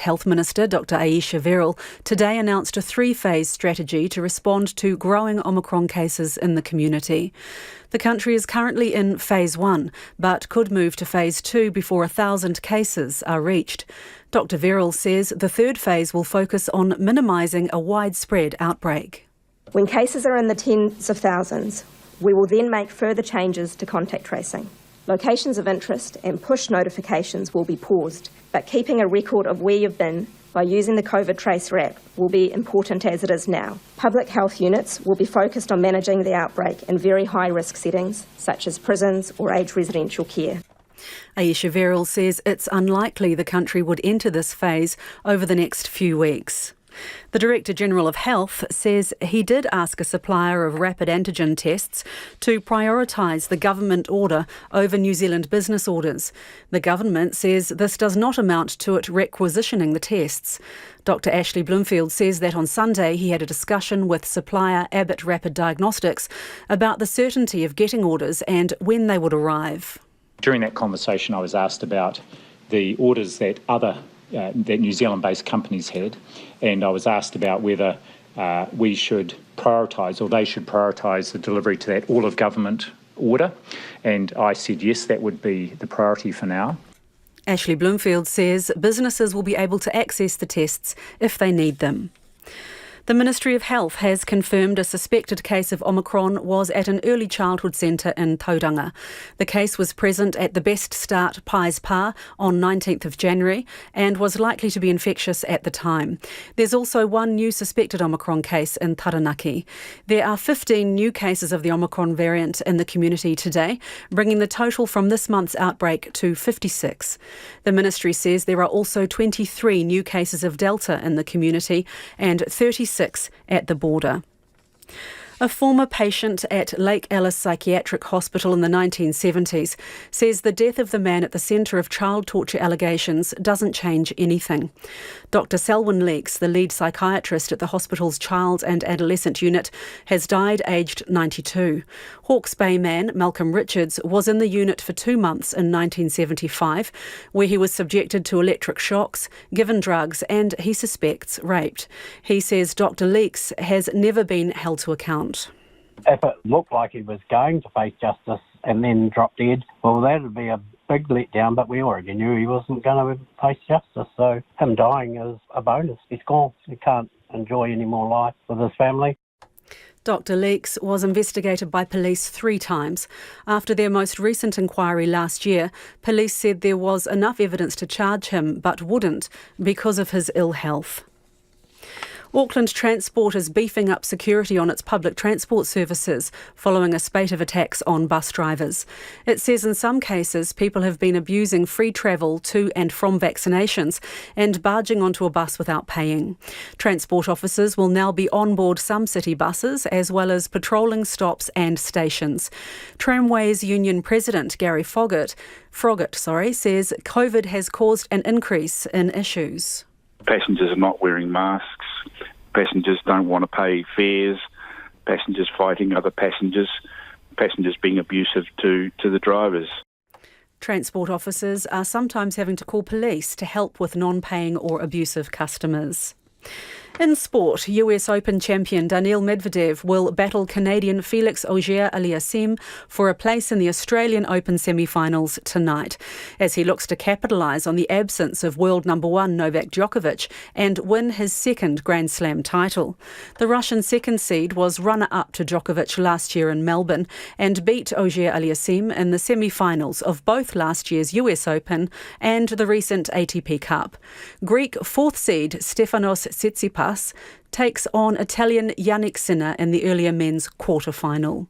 Health Minister Dr Ayesha Verrall today announced a three-phase strategy to respond to growing Omicron cases in the community. The country is currently in Phase 1, but could move to Phase 2 before 1,000 cases are reached. Dr Verrall says the third phase will focus on minimising a widespread outbreak. When cases are in the tens of thousands, we will then make further changes to contact tracing. Locations of interest and push notifications will be paused, but keeping a record of where you've been by using the COVID Tracer app will be important as it is now. Public health units will be focused on managing the outbreak in very high-risk settings, such as prisons or aged residential care. Ayesha Verrall says it's unlikely the country would enter this phase over the next few weeks. The Director-General of Health says he did ask a supplier of rapid antigen tests to prioritise the government order over New Zealand business orders. The government says this does not amount to it requisitioning the tests. Dr Ashley Bloomfield says that on Sunday he had a discussion with supplier Abbott Rapid Diagnostics about the certainty of getting orders and when they would arrive. During that conversation I was asked about the orders that that New Zealand-based companies had, and I was asked about whether we should prioritise, or they should prioritise, the delivery to that all-of-government order, and I said yes, that would be the priority for now. Ashley Bloomfield says businesses will be able to access the tests if they need them. The Ministry of Health has confirmed a suspected case of Omicron was at an early childhood centre in Tauranga. The case was present at the Best Start Pies Pa on 19th of January and was likely to be infectious at the time. There's also one new suspected Omicron case in Taranaki. There are 15 new cases of the Omicron variant in the community today, bringing the total from this month's outbreak to 56. The ministry says there are also 23 new cases of Delta in the community and 36 at the border. A former patient at Lake Alice Psychiatric Hospital in the 1970s says the death of the man at the centre of child torture allegations doesn't change anything. Dr Selwyn Leeks, the lead psychiatrist at the hospital's child and adolescent unit, has died aged 92. Hawke's Bay man Malcolm Richards was in the unit for 2 months in 1975, where he was subjected to electric shocks, given drugs and, he suspects, raped. He says Dr Leeks has never been held to account. If it looked like he was going to face justice and then drop dead, well, that would be a big letdown, but we already knew he wasn't going to face justice, so him dying is a bonus. He's gone. He can't enjoy any more life with his family. Dr Leeks was investigated by police 3 times. After their most recent inquiry last year, police said there was enough evidence to charge him, but wouldn't because of his ill health. Auckland Transport is beefing up security on its public transport services following a spate of attacks on bus drivers. It says in some cases people have been abusing free travel to and from vaccinations and barging onto a bus without paying. Transport officers will now be on board some city buses as well as patrolling stops and stations. Tramways Union President Gary Froggatt says COVID has caused an increase in issues. Passengers are not wearing masks, passengers don't want to pay fares, passengers fighting other passengers being abusive to the drivers. Transport officers are sometimes having to call police to help with non-paying or abusive customers. In sport, US Open champion Daniil Medvedev will battle Canadian Felix Auger-Aliassime for a place in the Australian Open semi-finals tonight, as he looks to capitalise on the absence of world number 1 Novak Djokovic and win his second Grand Slam title. The Russian second seed was runner-up to Djokovic last year in Melbourne and beat Auger-Aliassime in the semi-finals of both last year's US Open and the recent ATP Cup. Greek fourth seed Stefanos Tsitsipas takes on Italian Yannick Sinner in the earlier men's quarter-final.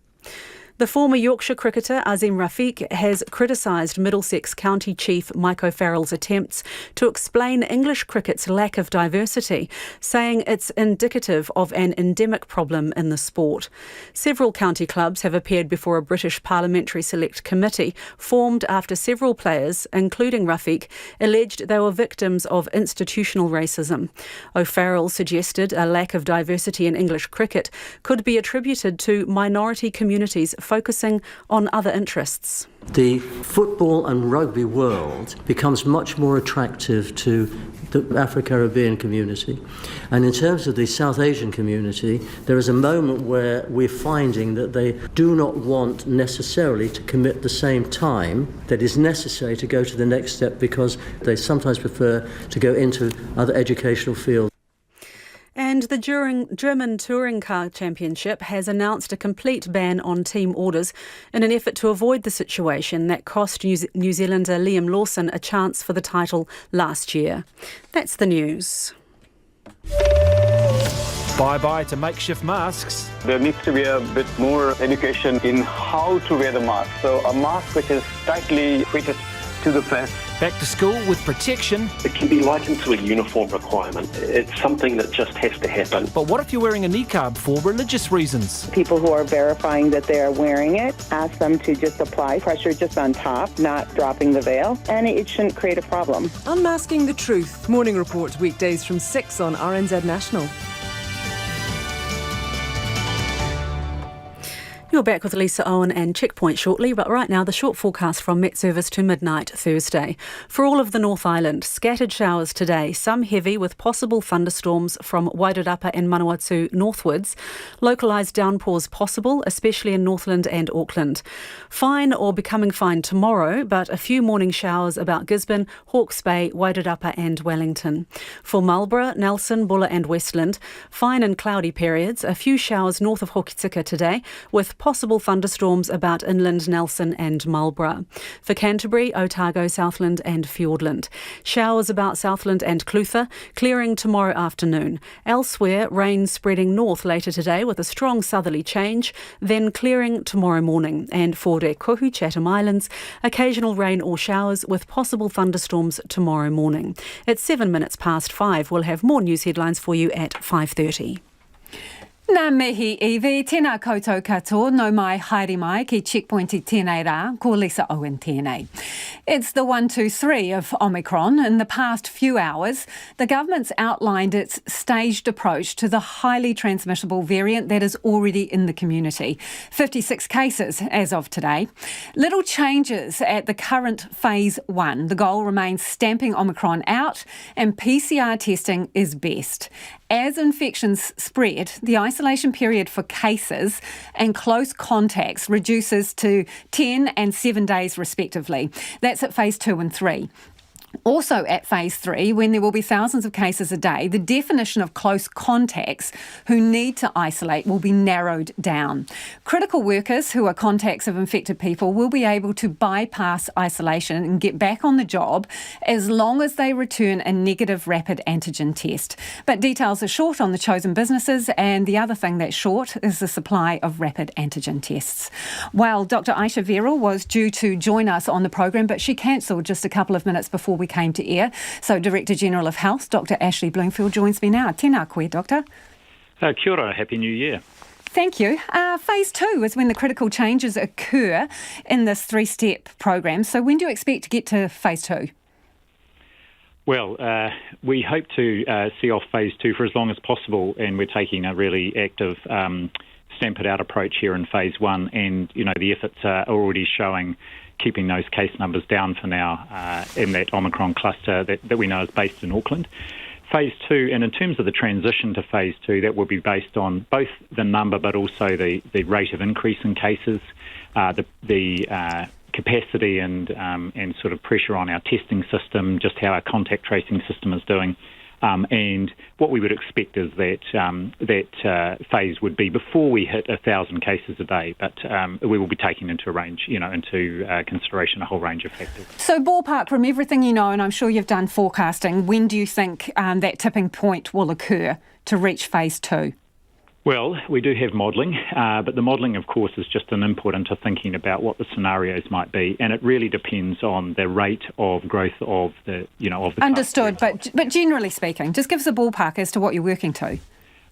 The former Yorkshire cricketer Azim Rafiq has criticised Middlesex County Chief Mike O'Farrell's attempts to explain English cricket's lack of diversity, saying it's indicative of an endemic problem in the sport. Several county clubs have appeared before a British Parliamentary Select Committee formed after several players, including Rafiq, alleged they were victims of institutional racism. O'Farrell suggested a lack of diversity in English cricket could be attributed to minority communities focusing on other interests. The football and rugby world becomes much more attractive to the Afro-Caribbean community. And in terms of the South Asian community, there is a moment where we're finding that they do not want necessarily to commit the same time that is necessary to go to the next step, because they sometimes prefer to go into other educational fields. And the German Touring Car Championship has announced a complete ban on team orders in an effort to avoid the situation that cost New Zealander Liam Lawson a chance for the title last year. That's the news. Bye-bye to makeshift masks. There needs to be a bit more education in how to wear the mask. So a mask which is tightly fitted to the face. Back to school with protection. It can be likened to a uniform requirement. It's something that just has to happen. But what if you're wearing a niqab for religious reasons? People who are verifying that they're wearing it, ask them to just apply pressure just on top, not dropping the veil, and it shouldn't create a problem. Unmasking the Truth. Morning Report weekdays from 6 on RNZ National. You're back with Lisa Owen and Checkpoint shortly, but right now the short forecast from Met Service to midnight Thursday. For all of the North Island, scattered showers today, some heavy with possible thunderstorms from Wairarapa and Manawatu northwards. Localised downpours possible, especially in Northland and Auckland. Fine or becoming fine tomorrow, but a few morning showers about Gisborne, Hawke's Bay, Wairarapa and Wellington. For Marlborough, Nelson, Buller and Westland, fine and cloudy periods, a few showers north of Horticulture today, with possible thunderstorms about inland Nelson and Marlborough. For Canterbury, Otago, Southland and Fiordland. Showers about Southland and Clutha, clearing tomorrow afternoon. Elsewhere, rain spreading north later today with a strong southerly change, then clearing tomorrow morning. And for Kohu, Chatham Islands, occasional rain or showers with possible thunderstorms tomorrow morning. At 7 minutes past 5, we'll have more news headlines for you at 5:30. Nā mihi iwi, tēnā koutou katoa, no mai haere mai ki Checkpoint I tēnei rā, ko Lisa Owen tēnei. It's the 1, 2, 3 of Omicron. In the past few hours, the government's outlined its staged approach to the highly transmissible variant that is already in the community. 56 cases as of today. Little changes at the current phase 1. The goal remains stamping Omicron out, and PCR testing is best. As infections spread, the isolation period for cases and close contacts reduces to 10 and 7 days respectively. That's at phase 2 and 3. Also at phase 3, when there will be thousands of cases a day, the definition of close contacts who need to isolate will be narrowed down. Critical workers who are contacts of infected people will be able to bypass isolation and get back on the job as long as they return a negative rapid antigen test. But details are short on the chosen businesses, and the other thing that's short is the supply of rapid antigen tests. Well, Dr. Ayesha Verrall was due to join us on the program, but she cancelled just a couple of minutes before we came to air. So Director General of Health, Dr. Ashley Bloomfield, joins me now. Tēnā koe, Doctor. Kia ora, Happy New Year. Thank you. Phase 2 is when the critical changes occur in this 3-step program. So when do you expect to get to phase 2? Well, we hope to see off phase 2 for as long as possible, and we're taking a really active stamp it out approach here in phase 1, and the efforts are already showing keeping those case numbers down for now in that Omicron cluster that we know is based in Auckland. Phase 2, and in terms of the transition to phase 2, that will be based on both the number but also the rate of increase in cases, the capacity and sort of pressure on our testing system, just how our contact tracing system is doing. And what we would expect is that phase would be before we hit 1,000 cases a day, but we will be taking into consideration a whole range of factors. So ballpark, from everything you know, and I'm sure you've done forecasting, when do you think that tipping point will occur to reach phase 2? Well, we do have modelling, but the modelling, of course, is just an input into thinking about what the scenarios might be, and it really depends on the rate of growth of the Understood, but generally speaking, just give us a ballpark as to what you're working to.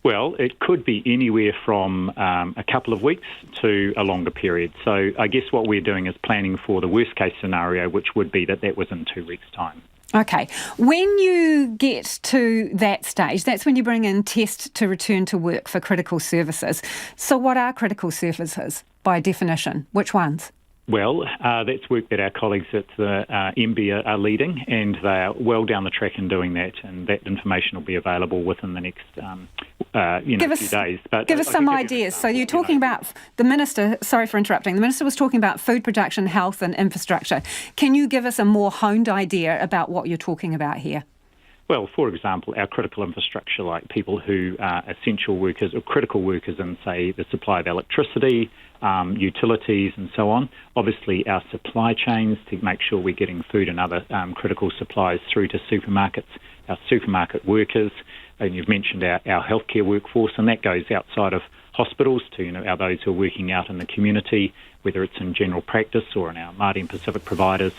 Well, it could be anywhere from a couple of weeks to a longer period. So I guess what we're doing is planning for the worst case scenario, which would be that was in 2 weeks' time. Okay. When you get to that stage, that's when you bring in tests to return to work for critical services. So what are critical services by definition? Which ones? Well, that's work that our colleagues at the MB are leading, and they are well down the track in doing that, and that information will be available within the next few days. But give us some ideas. So you're talking about the Minister, sorry for interrupting, the Minister was talking about food production, health and infrastructure. Can you give us a more honed idea about what you're talking about here? Well, for example, our critical infrastructure, like people who are essential workers or critical workers in, say, the supply of electricity, utilities and so on. Obviously, our supply chains to make sure we're getting food and other critical supplies through to supermarkets, our supermarket workers, and you've mentioned our healthcare workforce, and that goes outside of hospitals to those who are working out in the community, whether it's in general practice or in our Māori and Pacific providers,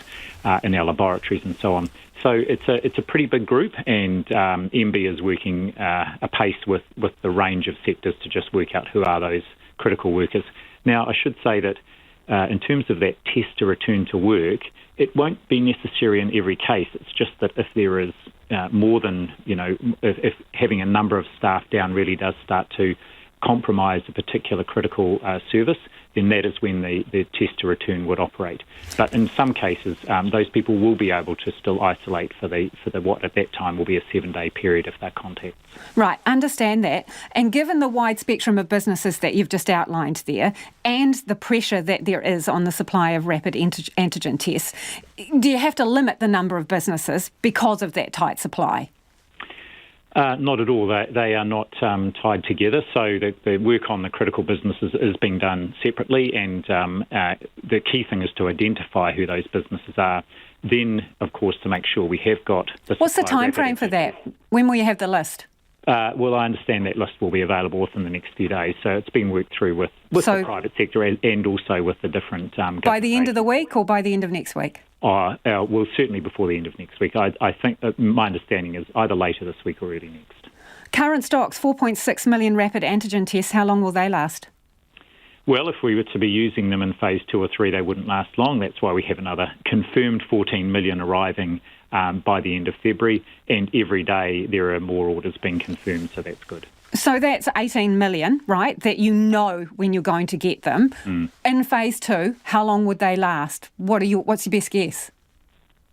in our laboratories and so on. So it's a pretty big group, and MB is working apace with the range of sectors to just work out who are those critical workers. Now, I should say that in terms of that test to return to work, it won't be necessary in every case. It's just that if there is more than, if having a number of staff down really does start to compromise a particular critical service, then that is when the test to return would operate. But in some cases, those people will be able to still isolate for the what at that time will be a 7-day period if they're contacts. Right, understand that. And given the wide spectrum of businesses that you've just outlined there, and the pressure that there is on the supply of rapid antigen tests, do you have to limit the number of businesses because of that tight supply? Not at all. They are not tied together. So the work on the critical businesses is being done separately, and the key thing is to identify who those businesses are. Then, of course, to make sure we have got the. What's the time frame for that? When will you have the list? Well, I understand that list will be available within the next few days. So it's being worked through with the private sector and also with the different. By the end of the week or by the end of next week? Well, certainly before the end of next week. I think my understanding is either later this week or early next. Current stocks, 4.6 million rapid antigen tests. How long will they last? Well, if we were to be using them in phase 2 or 3, they wouldn't last long. That's why we have another confirmed 14 million arriving by the end of February. And every day there are more orders being confirmed, so that's good. So that's 18 million, right, that you know when you're going to get them. In phase 2, how long would they last? What's your best guess?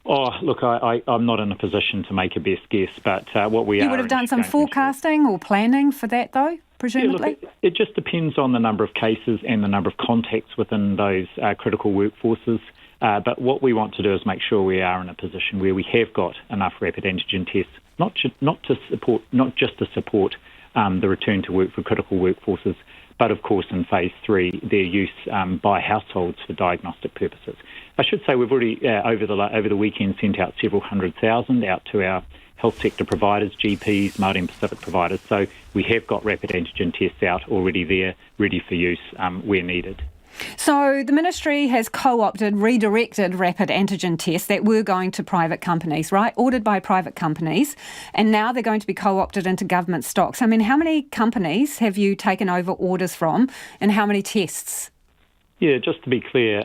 Oh, look, I'm not in a position to make a best guess, but what we are... You would have done some forecasting or planning for that, though, presumably? Yeah, look, it just depends on the number of cases and the number of contacts within those critical workforces. But what we want to do is make sure we are in a position where we have got enough rapid antigen tests, not just to support the return to work for critical workforces, but of course in phase 3, their use by households for diagnostic purposes. I should say we've already over the weekend sent out several 100,000 out to our health sector providers, GPs, Māori and Pacific providers. So we have got rapid antigen tests out already there, ready for use where needed. So the Ministry has redirected rapid antigen tests that were going to private companies, right? Ordered by private companies, and now they're going to be co-opted into government stocks. I mean, how many companies have you taken over orders from, and how many tests? Yeah, just to be clear,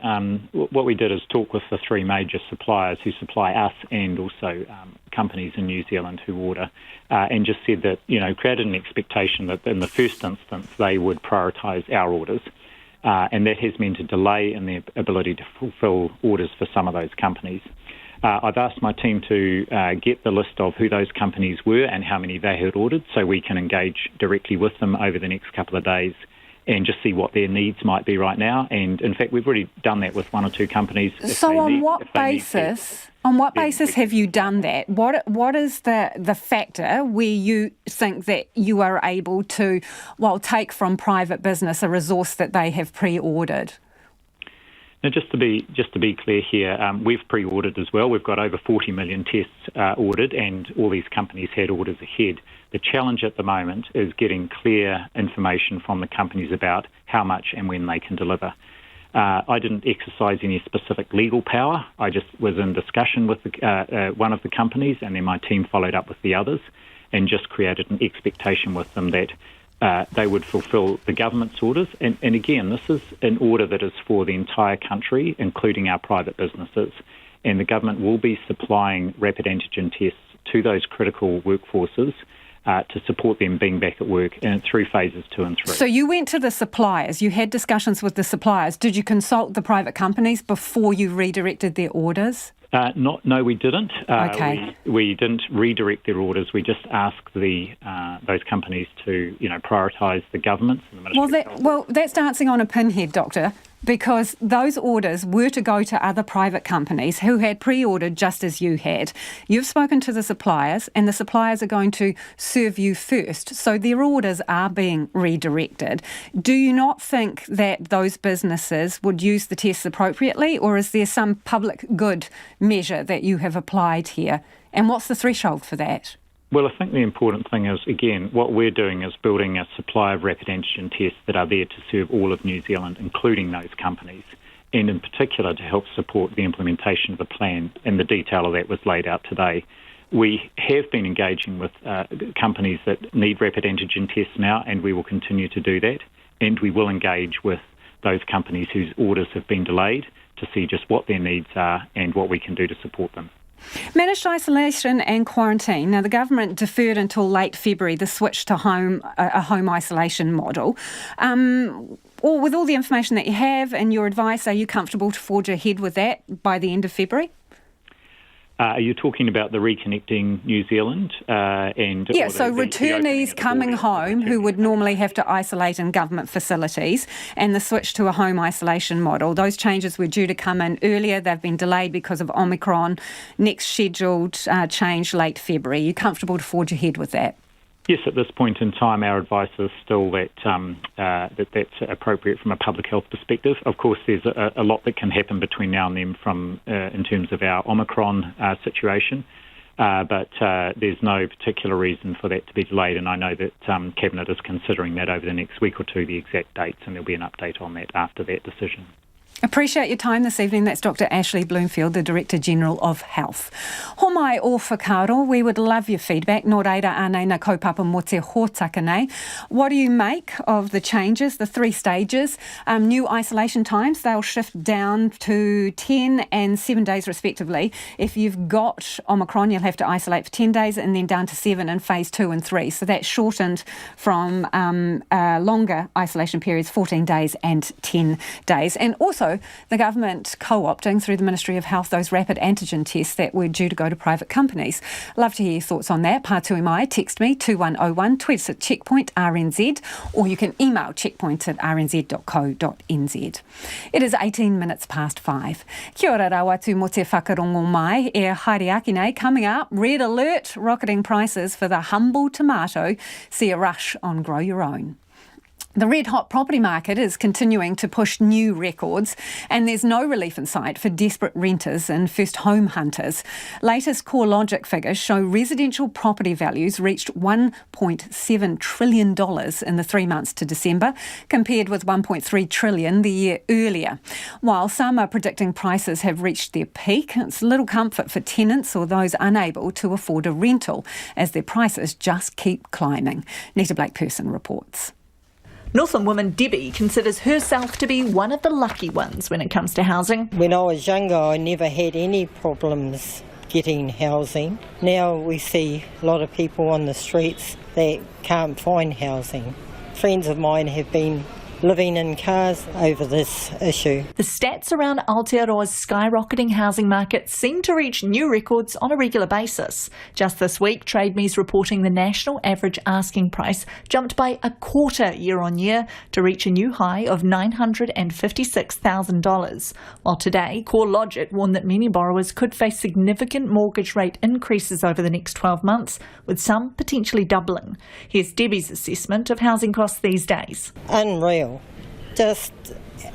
what we did is talk with the 3 major suppliers who supply us and also companies in New Zealand who order, and just said that, created an expectation that in the first instance they would prioritise our orders. And that has meant a delay in their ability to fulfil orders for some of those companies. I've asked my team to get the list of who those companies were and how many they had ordered so we can engage directly with them over the next couple of days and just see what their needs might be right now. And in fact, we've already done that with 1 or 2 companies. So on what basis have you done that? What is the factor where you think that you are able to, take from private business a resource that they have pre-ordered? Now, just to be clear here, we've pre-ordered as well. We've got over 40 million tests ordered, and all these companies had orders ahead. The challenge at the moment is getting clear information from the companies about how much and when they can deliver. I didn't exercise any specific legal power. I just was in discussion with one of the companies, and then my team followed up with the others and just created an expectation with them that they would fulfil the government's orders. And again, this is an order that is for the entire country, including our private businesses. and the government will be supplying rapid antigen tests to those critical workforces to support them being back at work through phases 2 and 3. So you went to the suppliers, you had discussions with the suppliers. Did you consult the private companies before you redirected their orders? No, we didn't. Okay. We didn't redirect their orders. We just asked those companies to, prioritise the governments and the Ministry of Health. Well, that's dancing on a pinhead, Doctor, because those orders were to go to other private companies who had pre-ordered just as you had. You've spoken to the suppliers, and the suppliers are going to serve you first, so their orders are being redirected. Do you not think that those businesses would use the tests appropriately, or is there some public good measure that you have applied here? And what's the threshold for that? Well, I think the important thing is, again, what we're doing is building a supply of rapid antigen tests that are there to serve all of New Zealand, including those companies, and in particular to help support the implementation of the plan, and the detail of that was laid out today. We have been engaging with companies that need rapid antigen tests now, and we will continue to do that, and we will engage with those companies whose orders have been delayed to see just what their needs are and what we can do to support them. Managed isolation and quarantine. Now, the government deferred until late February the switch to a home isolation model. With all the information that you have and your advice, are you comfortable to forge ahead with that by the end of February? Are you talking about the Reconnecting New Zealand? Yeah, so returnees coming home who would normally have to isolate in government facilities, and the switch to a home isolation model. Those changes were due to come in earlier. They've been delayed because of Omicron. Next scheduled change late February. Are you comfortable to forge ahead with that? Yes, at this point in time, our advice is still that that's appropriate from a public health perspective. Of course, there's a lot that can happen between now and then in terms of our Omicron situation, but there's no particular reason for that to be delayed, and I know that Cabinet is considering that over the next week or two, the exact dates, and there'll be an update on that after that decision. Appreciate your time this evening. That's Dr. Ashley Bloomfield, the Director General of Health. Homai o whakaaro, we would love your feedback. Nō reira ānei na kaupapa mo te hōtaka nei. What do you make of the changes, the 3 stages? New isolation times, they'll shift down to 10 and 7 days respectively. If you've got Omicron, you'll have to isolate for 10 days and then down to 7 in phase 2 and 3. So that's shortened from longer isolation periods, 14 days and 10 days. And also, the government co-opting through the Ministry of Health those rapid antigen tests that were due to go to private companies. Love to hear your thoughts on that. Pātui mai, text me 2101, tweet us at Checkpoint RNZ, or you can email checkpoint@rnz.co.nz. It is 18 minutes past 5. Kia ora rawatu mo te whakarongo mai, e haere aki nei. Coming up, red alert, rocketing prices for the humble tomato. See a rush on Grow Your Own. The red-hot property market is continuing to push new records, and there's no relief in sight for desperate renters and first home hunters. Latest CoreLogic figures show residential property values reached $1.7 trillion in the 3 months to December, compared with $1.3 trillion the year earlier. While some are predicting prices have reached their peak, it's little comfort for tenants or those unable to afford a rental, as their prices just keep climbing. Nita Blake-Person reports. Northland woman Debbie considers herself to be one of the lucky ones when it comes to housing. When I was younger, I never had any problems getting housing. Now we see a lot of people on the streets that can't find housing. Friends of mine have been living in cars over this issue. The stats around Aotearoa's skyrocketing housing market seem to reach new records on a regular basis. Just this week, Trade Me's reporting the national average asking price jumped by a quarter year on year to reach a new high of $956,000. While today, CoreLogic warned that many borrowers could face significant mortgage rate increases over the next 12 months, with some potentially doubling. Here's Debbie's assessment of housing costs these days. Unreal. Just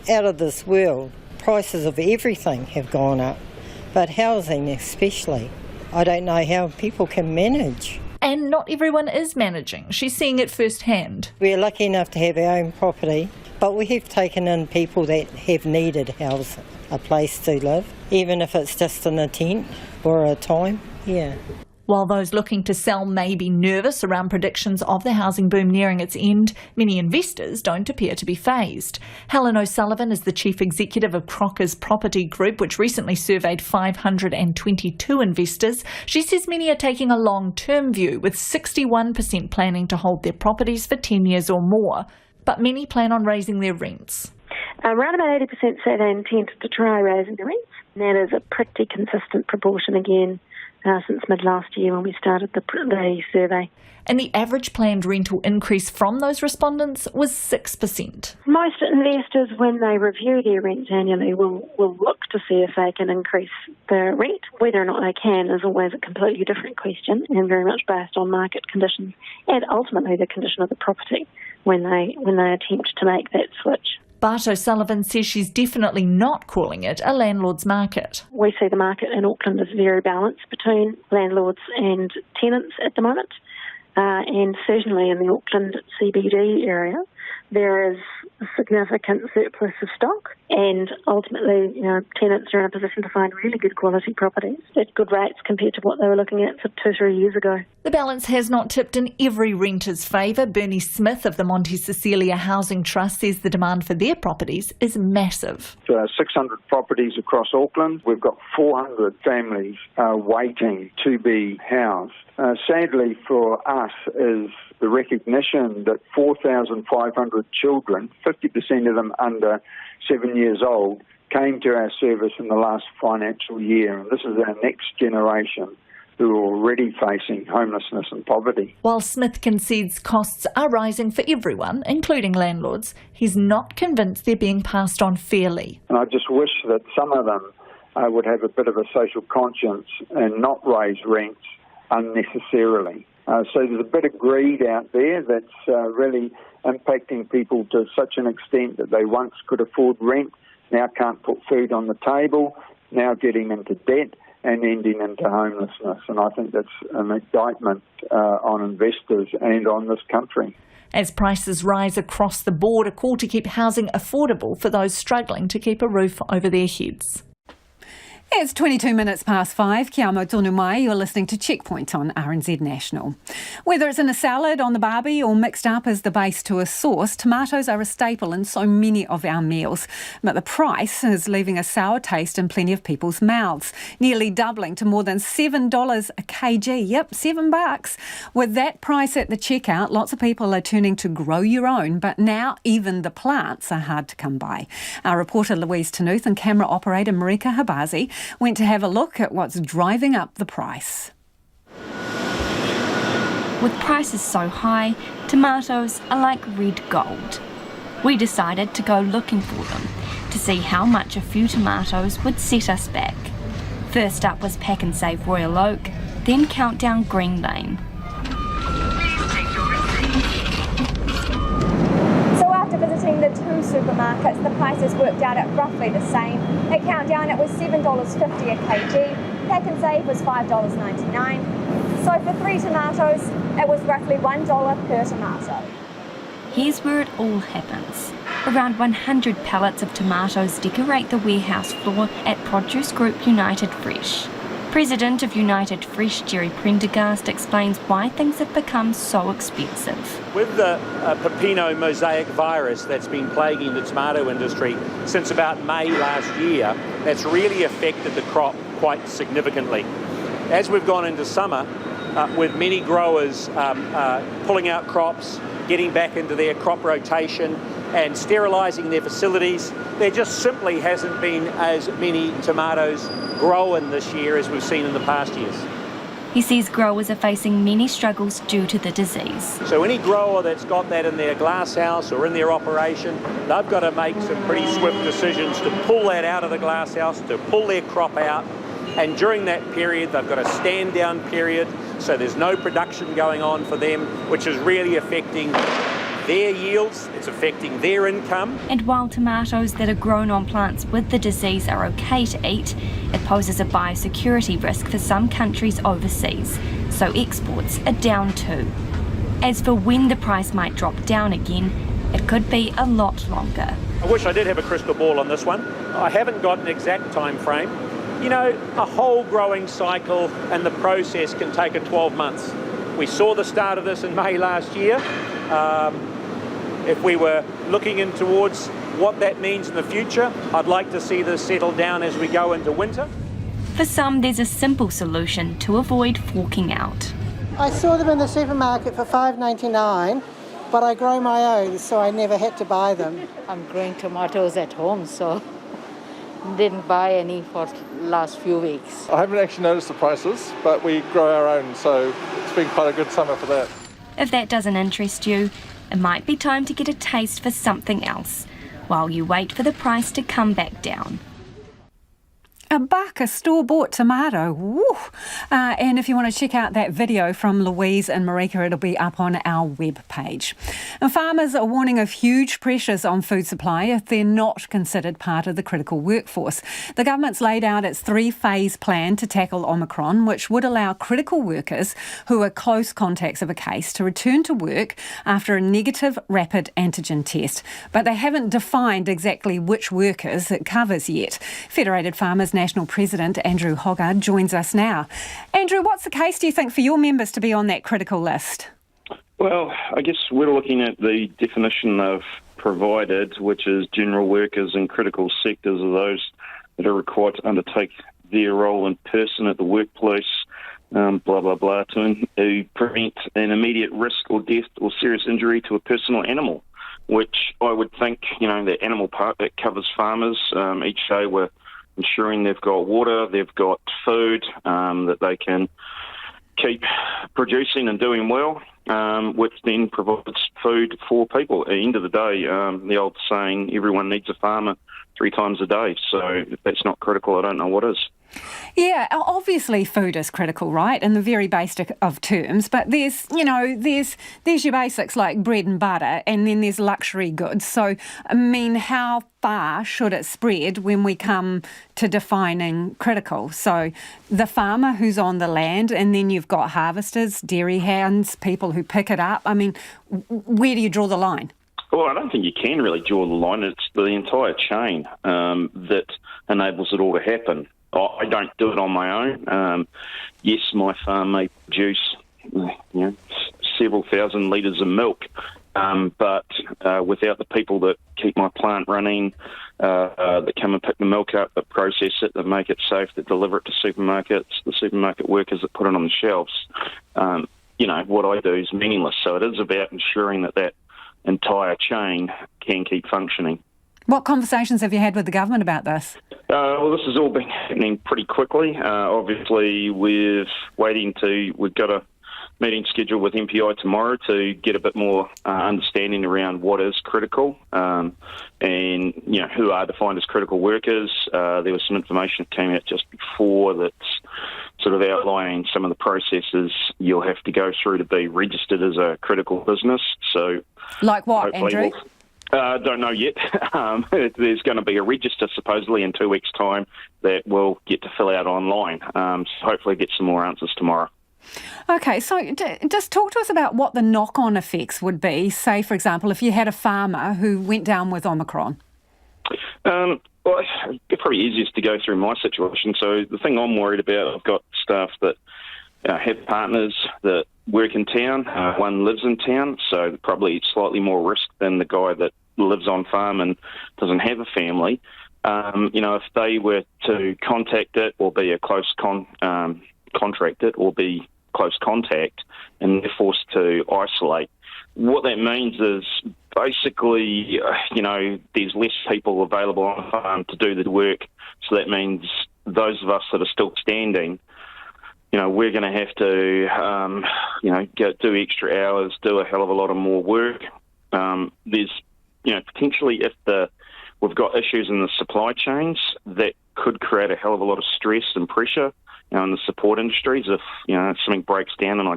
out of this world. Prices of everything have gone up, but housing especially. I don't know how people can manage. And not everyone is managing. She's seeing it firsthand. We're lucky enough to have our own property, but we have taken in people that have needed housing, a place to live, even if it's just in a tent for a time. Yeah. While those looking to sell may be nervous around predictions of the housing boom nearing its end, many investors don't appear to be fazed. Helen O'Sullivan is the chief executive of Crocker's Property Group, which recently surveyed 522 investors. She says many are taking a long-term view, with 61% planning to hold their properties for 10 years or more. But many plan on raising their rents. Around about 80% say they intend to try raising the rents. And that is a pretty consistent proportion again since mid-last year when we started the survey. And the average planned rental increase from those respondents was 6%. Most investors, when they review their rents annually, will look to see if they can increase the rent. Whether or not they can is always a completely different question and very much based on market conditions and ultimately the condition of the property when they attempt to make that switch. But O'Sullivan says she's definitely not calling it a landlord's market. We see the market in Auckland as very balanced between landlords and tenants at the moment. And certainly in the Auckland CBD area, there is a significant surplus of stock, and ultimately, tenants are in a position to find really good quality properties at good rates compared to what they were looking at 2-3 years ago. The balance has not tipped in every renter's favour. Bernie Smith of the Monte Cecilia Housing Trust says the demand for their properties is massive. 600 properties across Auckland. We've got 400 families waiting to be housed. Sadly for us is the recognition that 4,500 children, 50% of them under 7 years old, came to our service in the last financial year. And this is our next generation who are already facing homelessness and poverty. While Smith concedes costs are rising for everyone, including landlords, he's not convinced they're being passed on fairly. And I just wish that some of them would have a bit of a social conscience and not raise rents unnecessarily. So there's a bit of greed out there that's really impacting people to such an extent that they once could afford rent, now can't put food on the table, now getting into debt and ending into homelessness. And I think that's an indictment on investors and on this country. As prices rise across the board, a call to keep housing affordable for those struggling to keep a roof over their heads. It's 22 minutes past 5. Kia amo tonu mai. You're listening to Checkpoint on RNZ National. Whether it's in a salad, on the barbie or mixed up as the base to a sauce, tomatoes are a staple in so many of our meals. But the price is leaving a sour taste in plenty of people's mouths, nearly doubling to more than $7 a kg. Yep, $7. With that price at the checkout, lots of people are turning to grow your own, but now even the plants are hard to come by. Our reporter Louise Tanuth and camera operator Marika Habazi went to have a look at what's driving up the price. With prices so high, tomatoes are like red gold. We decided to go looking for them to see how much a few tomatoes would set us back. First up was Pack and Save Royal Oak, then Countdown Green Lane. After visiting the two supermarkets, the prices worked out at roughly the same. At Countdown it was $7.50 a kg, Pack and Save was $5.99. So for 3 tomatoes, it was roughly $1 per tomato. Here's where it all happens. Around 100 pallets of tomatoes decorate the warehouse floor at Produce Group United Fresh. President of United Fresh, Jerry Prendergast, explains why things have become so expensive. With the Pepino mosaic virus that's been plaguing the tomato industry since about May last year, that's really affected the crop quite significantly. As we've gone into summer, with many growers pulling out crops, getting back into their crop rotation and sterilising their facilities, there just simply hasn't been as many tomatoes growing this year as we've seen in the past years. He says growers are facing many struggles due to the disease. So any grower that's got that in their glass house or in their operation, they've got to make some pretty swift decisions to pull that out of the glass house, to pull their crop out. And during that period, they've got a stand down period, so there's no production going on for them, which is really affecting their yields, it's affecting their income. And while tomatoes that are grown on plants with the disease are okay to eat, it poses a biosecurity risk for some countries overseas, so exports are down too. As for when the price might drop down again, it could be a lot longer. I wish I did have a crystal ball on this one. I haven't got an exact time frame, You know, a whole growing cycle and the process can take 12 months. We saw the start of this in May last year. If we were looking in towards what that means in the future, I'd like to see this settle down as we go into winter. For some, there's a simple solution to avoid forking out. I saw them in the supermarket for $5.99, but I grow my own, so I never had to buy them. I'm growing tomatoes at home, so didn't buy any for last few weeks. I haven't actually noticed the prices, but we grow our own, so it's been quite a good summer for that. If that doesn't interest you, it might be time to get a taste for something else while you wait for the price to come back down. $1 a store-bought tomato. Woo! And if you want to check out that video from Louise and Marika, it'll be up on our webpage. And farmers are warning of huge pressures on food supply if they're not considered part of the critical workforce. The government's laid out its 3-phase plan to tackle Omicron, which would allow critical workers who are close contacts of a case to return to work after a negative rapid antigen test. But they haven't defined exactly which workers it covers yet. Federated Farmers National President Andrew Hoggard joins us now. Andrew, what's the case, do you think, for your members to be on that critical list? Well, I guess we're looking at the definition of provided, which is general workers in critical sectors are those that are required to undertake their role in person at the workplace, blah, blah, blah, to prevent an immediate risk or death or serious injury to a person or animal, which I would think, the animal part that covers farmers. Each day we're ensuring they've got water, they've got food, that they can keep producing and doing well, which then provides food for people. At the end of the day, the old saying, everyone needs a farmer 3 times a day. So if that's not critical, I don't know what is. Yeah, obviously food is critical, right, in the very basic of terms, but there's your basics like bread and butter, and then there's luxury goods. So, I mean, how far should it spread when we come to defining critical? So the farmer who's on the land, and then you've got harvesters, dairy hands, people who pick it up. I mean, where do you draw the line? Well, I don't think you can really draw the line. It's the entire chain that enables it all to happen. I don't do it on my own. Yes, my farm may produce several thousand litres of milk, but without the people that keep my plant running, that come and pick the milk up, that process it, that make it safe, that deliver it to supermarkets, the supermarket workers that put it on the shelves, what I do is meaningless. So it is about ensuring that entire chain can keep functioning. What conversations have you had with the government about this? Well, this has all been happening pretty quickly. Obviously, we've got a meeting scheduled with MPI tomorrow to get a bit more understanding around what is critical and, who are defined as critical workers. There was some information that came out just before that's sort of outlining some of the processes you'll have to go through to be registered as a critical business. So, like what, Andrew? Don't know yet. There's going to be a register supposedly in 2 weeks' time that we'll get to fill out online. So hopefully get some more answers tomorrow. Okay, so just talk to us about what the knock-on effects would be, say, for example, if you had a farmer who went down with Omicron. Well, it's probably easiest to go through my situation. So the thing I'm worried about, I've got staff that have partners that work in town. One lives in town, so probably slightly more risk than the guy that lives on farm and doesn't have a family. If they were to contact it or be a close contract it or be close contact and they're forced to isolate, what that means is basically, there's less people available on the farm to do the work. So that means those of us that are still standing, we're going to have to, go do extra hours, do a hell of a lot of more work. There's, potentially if we've got issues in the supply chains, that could create a hell of a lot of stress and pressure, in the support industries. If, something breaks down and I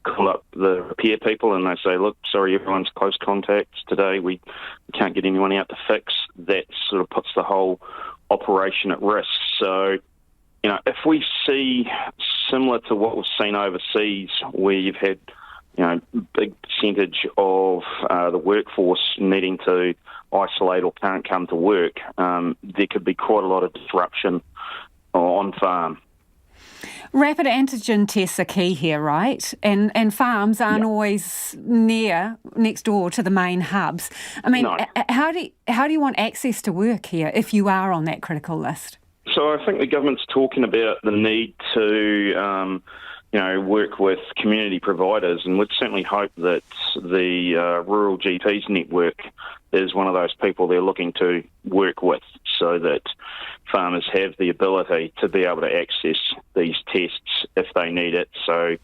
call up the repair people and they say, look, sorry, everyone's close contacts today, we can't get anyone out to fix, that sort of puts the whole operation at risk. So, if we see similar to what we've seen overseas, where you've had, big percentage of the workforce needing to isolate or can't come to work, there could be quite a lot of disruption on farm. Rapid antigen tests are key here, right? And farms aren't always next door to the main hubs. I mean, No. how do you want access to work here if you are on that critical list? So I think the government's talking about the need to, work with community providers, and would certainly hope that the Rural GPs network is one of those people they're looking to work with, so that farmers have the ability to be able to access these tests if they need it, so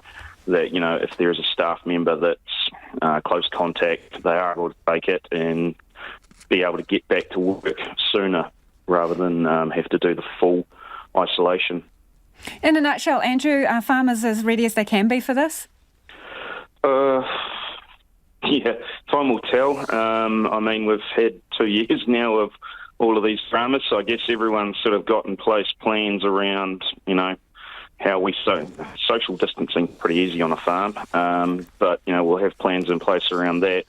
that, if there is a staff member that's close contact, they are able to take it and be able to get back to work sooner rather than have to do the full isolation. In a nutshell, Andrew, are farmers as ready as they can be for this? Yeah, time will tell. We've had 2 years now of all of these farmers, so I guess everyone's sort of got in place plans around, how we social distancing pretty easy on a farm, but we'll have plans in place around that.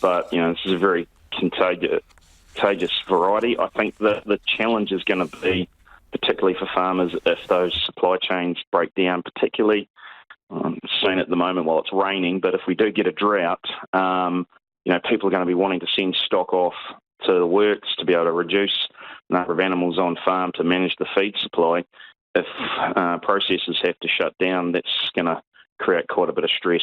But this is a very contagious variety. I think that the challenge is going to be, particularly for farmers, if those supply chains break down, particularly soon at the moment while it's raining. But if we do get a drought, people are going to be wanting to send stock off to the works to be able to reduce the number of animals on farm to manage the feed supply. If processors have to shut down, that's going to create quite a bit of stress.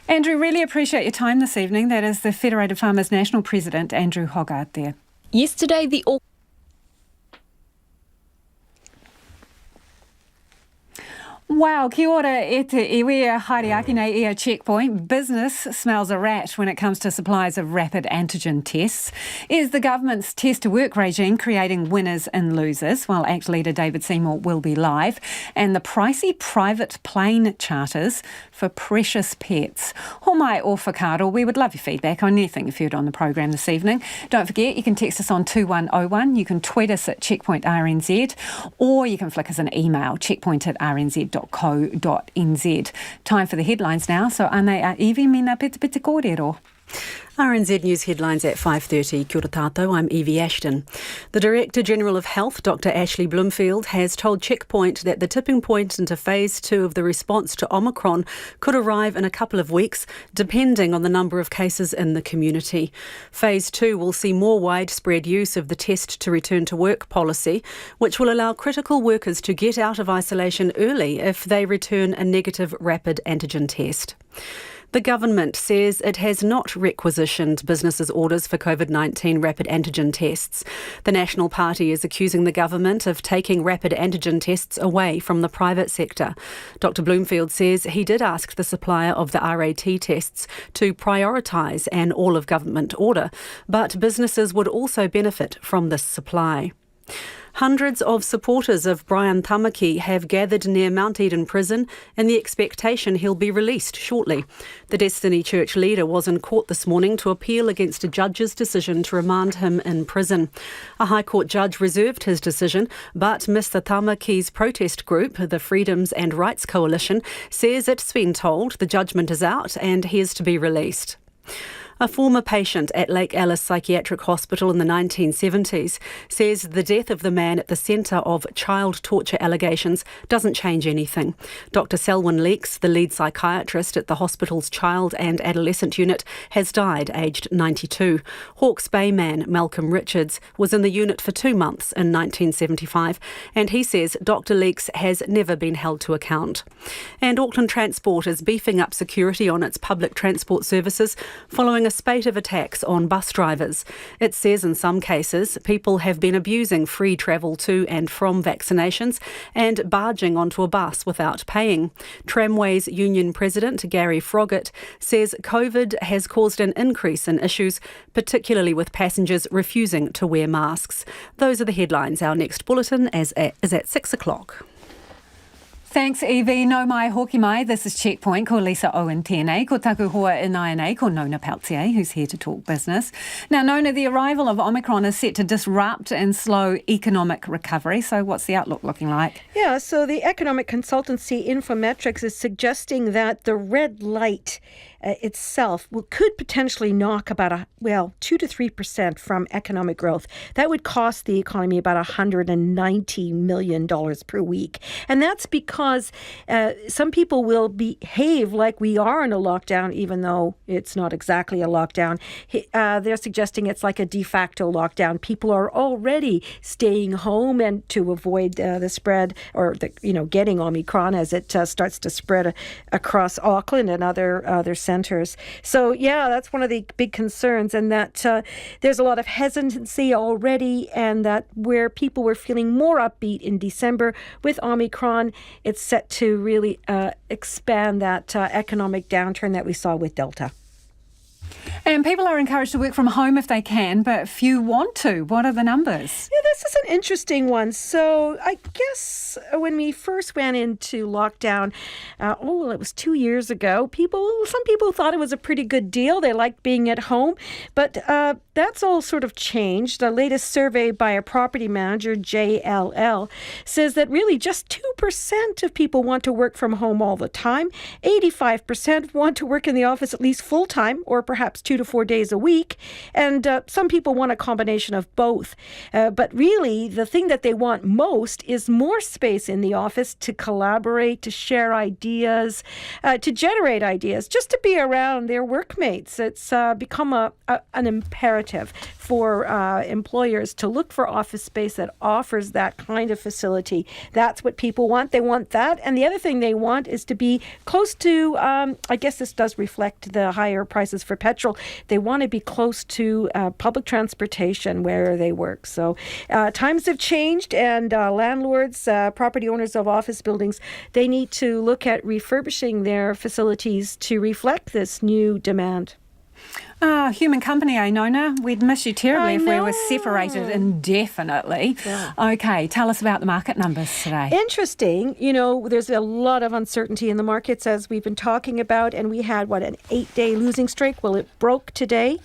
Andrew, really appreciate your time this evening. That is the Federated Farmers National President, Andrew Hogarth there. Yesterday, the Wow, kia ora e te iwi haere aki nei ia checkpoint. Business smells a rat when it comes to supplies of rapid antigen tests. Is the government's test to work regime creating winners and losers? While ACT leader David Seymour will be live. And the pricey private plane charters for precious pets. Homai o whakaaro, we would love your feedback on anything you've heard on the program this evening. Don't forget, you can text us on 2101, you can tweet us at checkpointrnz, or you can flick us an email, checkpoint@rnz.co.nz. Time for the headlines now, so ane a Evie mina pete kōrero. RNZ News headlines at 5:30. Kia ora tātou, I'm Evie Ashton. The Director General of Health, Dr Ashley Bloomfield, has told Checkpoint that the tipping point into Phase 2 of the response to Omicron could arrive in a couple of weeks, depending on the number of cases in the community. Phase 2 will see more widespread use of the test to return to work policy, which will allow critical workers to get out of isolation early if they return a negative rapid antigen test. The government says it has not requisitioned businesses' orders for COVID-19 rapid antigen tests. The National Party is accusing the government of taking rapid antigen tests away from the private sector. Dr Bloomfield says he did ask the supplier of the RAT tests to prioritise an all-of-government order, but businesses would also benefit from this supply. Hundreds of supporters of Brian Tamaki have gathered near Mount Eden Prison in the expectation he'll be released shortly. The Destiny Church leader was in court this morning to appeal against a judge's decision to remand him in prison. A High Court judge reserved his decision, but Mr Tamaki's protest group, the Freedoms and Rights Coalition, says it's been told the judgment is out and he is to be released. A former patient at Lake Alice Psychiatric Hospital in the 1970s says the death of the man at the centre of child torture allegations doesn't change anything. Dr Selwyn Leeks, the lead psychiatrist at the hospital's child and adolescent unit, has died aged 92. Hawke's Bay man Malcolm Richards was in the unit for 2 months in 1975, and he says Dr Leeks has never been held to account. And Auckland Transport is beefing up security on its public transport services following a spate of attacks on bus drivers. It says in some cases people have been abusing free travel to and from vaccinations and barging onto a bus without paying. Tramways Union President Gary Froggatt says COVID has caused an increase in issues, particularly with passengers refusing to wear masks. Those are the headlines. Our next bulletin is at 6 o'clock. Thanks, Evie. No mai hoki mai. This is Checkpoint. Ko Lisa Owen tēnei. Ko taku hoa inai ko Nona Peltier, who's here to talk business. Now, Nona, the arrival of Omicron is set to disrupt and slow economic recovery. So what's the outlook looking like? Yeah, so the economic consultancy Infometrics is suggesting that the red light itself could potentially knock about 2 to 3% from economic growth. That would cost the economy about $190 million per week. And that's because some people will behave like we are in a lockdown, even though it's not exactly a lockdown. They're suggesting it's like a de facto lockdown. People are already staying home and to avoid the spread or getting Omicron as it starts to spread across Auckland and other centres. So, yeah, that's one of the big concerns, and that there's a lot of hesitancy already, and that where people were feeling more upbeat in December with Omicron, it's set to really expand that economic downturn that we saw with Delta. And people are encouraged to work from home if they can, but few want to. What are the numbers? Yeah, this is an interesting one. So I guess when we first went into lockdown, it was 2 years ago, some people thought it was a pretty good deal. They liked being at home, but that's all sort of changed. The latest survey by a property manager, JLL, says that really just 2% of people want to work from home all the time. 85% want to work in the office at least full-time or perhaps 2 to 4 days a week. And some people want a combination of both. But really, the thing that they want most is more space in the office to collaborate, to share ideas, to generate ideas, just to be around their workmates. It's become an imperative for employers to look for office space that offers that kind of facility. That's what people want. They want that. And the other thing they want is to be close to, I guess this does reflect the higher prices for petrol. They want to be close to public transportation where they work. So times have changed, and landlords, property owners of office buildings, they need to look at refurbishing their facilities to reflect this new demand. Human company, Nona. We'd miss you terribly if we were separated indefinitely. Yeah. Okay, tell us about the market numbers today. Interesting. There's a lot of uncertainty in the markets, as we've been talking about, and we had, an 8-day losing streak? Well, it broke today.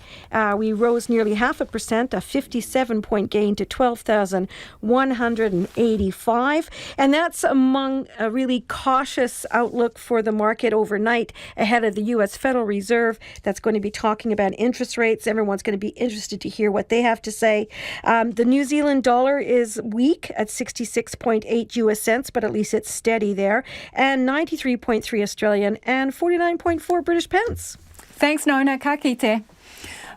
We rose nearly 0.5%, a 57-point gain to 12,185. And that's among a really cautious outlook for the market overnight ahead of the U.S. Federal Reserve that's going to be talking about interest rates. Everyone's going to be interested to hear what they have to say. The New Zealand dollar is weak at 66.8 US cents, but at least it's steady there, and 93.3 Australian and 49.4 British pence. Thanks, Nona. Ka kite.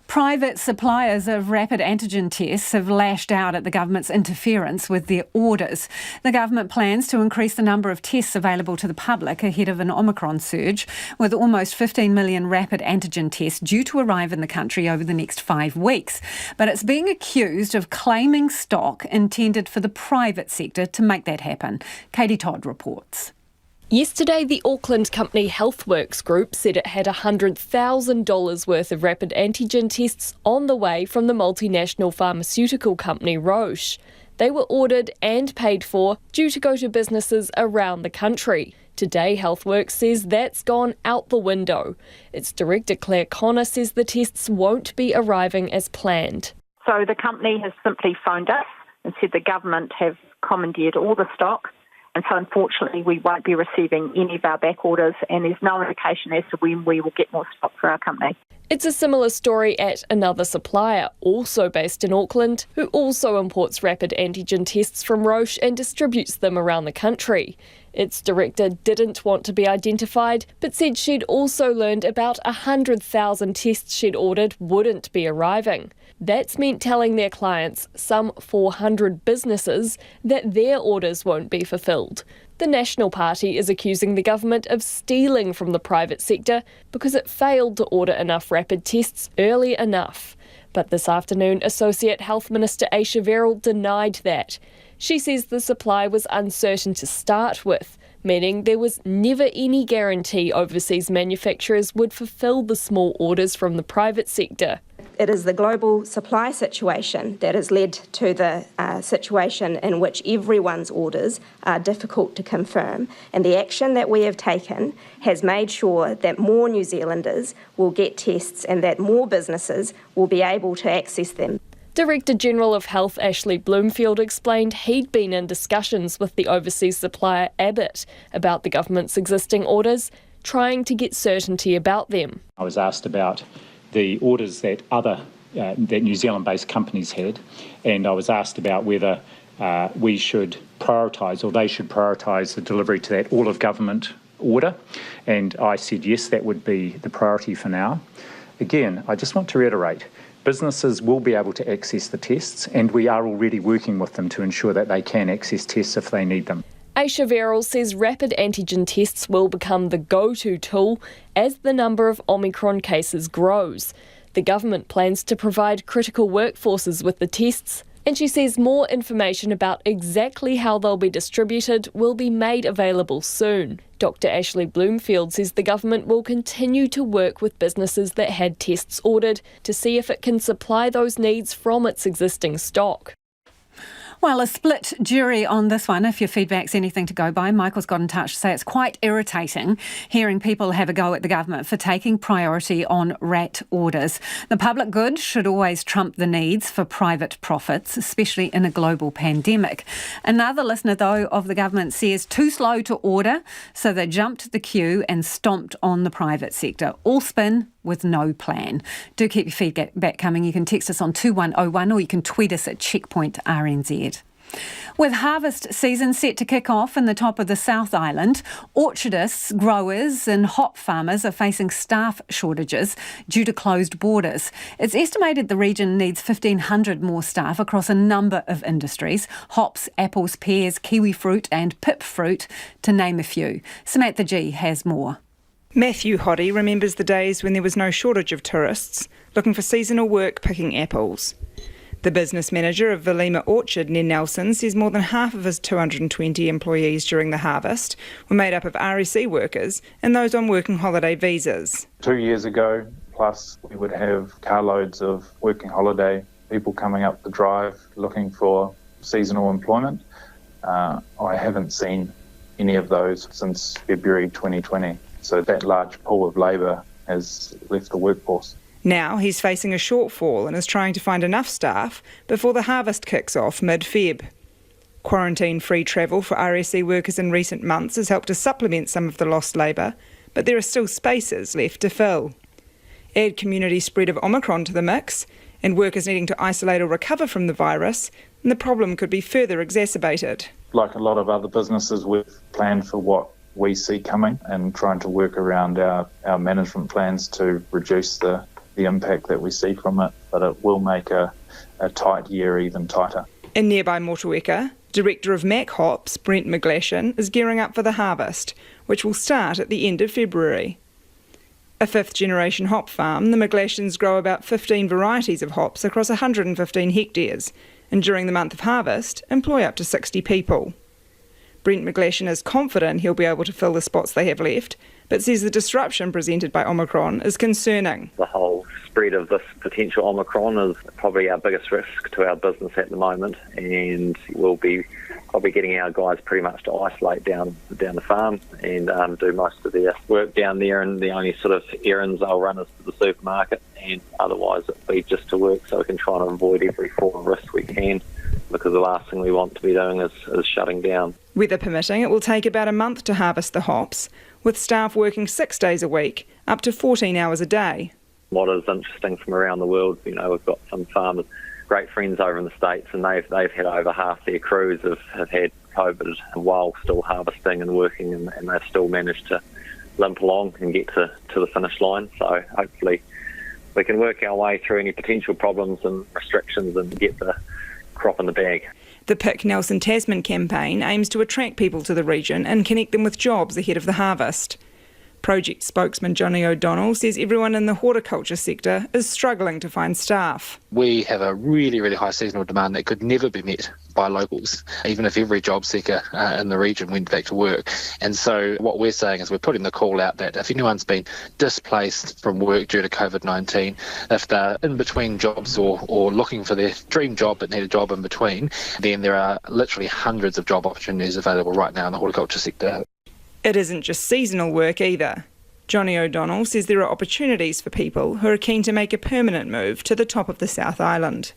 Private suppliers of rapid antigen tests have lashed out at the government's interference with their orders. The government plans to increase the number of tests available to the public ahead of an Omicron surge, with almost 15 million rapid antigen tests due to arrive in the country over the next 5 weeks. But it's being accused of claiming stock intended for the private sector to make that happen. Katie Todd reports. Yesterday, the Auckland company HealthWorks Group said it had $100,000 worth of rapid antigen tests on the way from the multinational pharmaceutical company Roche. They were ordered and paid for due to go to businesses around the country. Today, HealthWorks says that's gone out the window. Its director, Claire Connor, says the tests won't be arriving as planned. So the company has simply phoned us and said the government have commandeered all the stock. And so, unfortunately, we won't be receiving any of our back orders, and there's no indication as to when we will get more stock for our company. It's a similar story at another supplier, also based in Auckland, who also imports rapid antigen tests from Roche and distributes them around the country. Its director didn't want to be identified, but said she'd also learned about 100,000 tests she'd ordered wouldn't be arriving. That's meant telling their clients, some 400 businesses, that their orders won't be fulfilled. The National Party is accusing the government of stealing from the private sector because it failed to order enough rapid tests early enough. But this afternoon, Associate Health Minister Ayesha Verrall denied that. She says the supply was uncertain to start with, meaning there was never any guarantee overseas manufacturers would fulfil the small orders from the private sector. It is the global supply situation that has led to the situation in which everyone's orders are difficult to confirm, and the action that we have taken has made sure that more New Zealanders will get tests and that more businesses will be able to access them. Director General of Health Ashley Bloomfield explained he'd been in discussions with the overseas supplier Abbott about the government's existing orders, trying to get certainty about them. I was asked about the orders that that New Zealand-based companies had, and I was asked about whether we should prioritise, or they should prioritise, the delivery to that all-of-government order, and I said yes, that would be the priority for now. Again, I just want to reiterate, businesses will be able to access the tests, and we are already working with them to ensure that they can access tests if they need them. Ayesha Verrall says rapid antigen tests will become the go-to tool as the number of Omicron cases grows. The government plans to provide critical workforces with the tests, and she says more information about exactly how they'll be distributed will be made available soon. Dr. Ashley Bloomfield says the government will continue to work with businesses that had tests ordered to see if it can supply those needs from its existing stock. Well, a split jury on this one. If your feedback's anything to go by, Michael's got in touch to say it's quite irritating hearing people have a go at the government for taking priority on RAT orders. The public good should always trump the needs for private profits, especially in a global pandemic. Another listener, though, of the government says too slow to order, so they jumped the queue and stomped on the private sector. All spin with no plan. Do keep your feedback coming. You can text us on 2101 or you can tweet us at Checkpoint RNZ. With harvest season set to kick off in the top of the South Island, orchardists, growers and hop farmers are facing staff shortages due to closed borders. It's estimated the region needs 1,500 more staff across a number of industries: hops, apples, pears, kiwi fruit and pip fruit, to name a few. Samantha G has more. Matthew Hoddy remembers the days when there was no shortage of tourists looking for seasonal work picking apples. The business manager of Velima Orchard near Nelson says more than half of his 220 employees during the harvest were made up of RSE workers and those on working holiday visas. 2 years ago, plus, we would have carloads of working holiday people coming up the drive looking for seasonal employment. I haven't seen any of those since February 2020. So that large pool of labour has left the workforce. Now he's facing a shortfall and is trying to find enough staff before the harvest kicks off mid-Feb. Quarantine-free travel for RSE workers in recent months has helped to supplement some of the lost labour, but there are still spaces left to fill. Add community spread of Omicron to the mix, and workers needing to isolate or recover from the virus, and the problem could be further exacerbated. Like a lot of other businesses, we've planned for what we see coming and trying to work around our management plans to reduce the impact that we see from it, but it will make a tight year even tighter. In nearby Motueka, Director of Mac Hops, Brent McGlashan, is gearing up for the harvest, which will start at the end of February. A fifth-generation hop farm, the McGlashans grow about 15 varieties of hops across 115 hectares, and during the month of harvest, employ up to 60 people. Brent McGlashan is confident he'll be able to fill the spots they have left, but says the disruption presented by Omicron is concerning. The whole spread of this potential Omicron is probably our biggest risk to our business at the moment, and we'll be probably getting our guys pretty much to isolate down the farm and do most of their work down there, and the only sort of errands they'll run is to the supermarket, and otherwise it'll be just to work, so we can try and avoid every form of risk we can, because the last thing we want to be doing is shutting down. Weather permitting, it will take about a month to harvest the hops, with staff working 6 days a week, up to 14 hours a day. What is interesting from around the world, we've got some farmers, great friends over in the States, and they've had over half their crews have had COVID while still harvesting and working, and they've still managed to limp along and get to the finish line. So hopefully we can work our way through any potential problems and restrictions and get the crop in the bag. The Pick Nelson Tasman campaign aims to attract people to the region and connect them with jobs ahead of the harvest. Project spokesman Johnny O'Donnell says everyone in the horticulture sector is struggling to find staff. We have a really, really high seasonal demand that could never be met by locals, even if every job seeker in the region went back to work. And so what we're saying is we're putting the call out that if anyone's been displaced from work due to COVID-19, if they're in between jobs or looking for their dream job but need a job in between, then there are literally hundreds of job opportunities available right now in the horticulture sector. It isn't just seasonal work either. Johnny O'Donnell says there are opportunities for people who are keen to make a permanent move to the top of the South Island.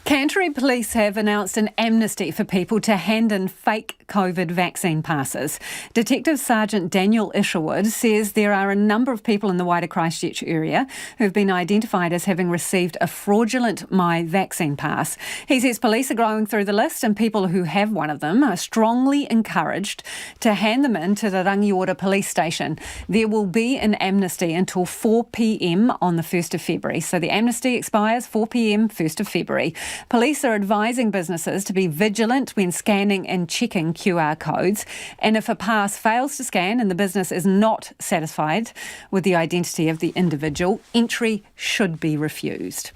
Canterbury Police have announced an amnesty for people to hand in fake COVID vaccine passes. Detective Sergeant Daniel Isherwood says there are a number of people in the wider Christchurch area who have been identified as having received a fraudulent My Vaccine Pass. He says police are going through the list and people who have one of them are strongly encouraged to hand them in to the Rangiora Police Station. There will be an amnesty until 4 p.m. on the 1st of February. So the amnesty expires 4 p.m. 1st of February. Police are advising businesses to be vigilant when scanning and checking QR codes, and if a pass fails to scan and the business is not satisfied with the identity of the individual, entry should be refused.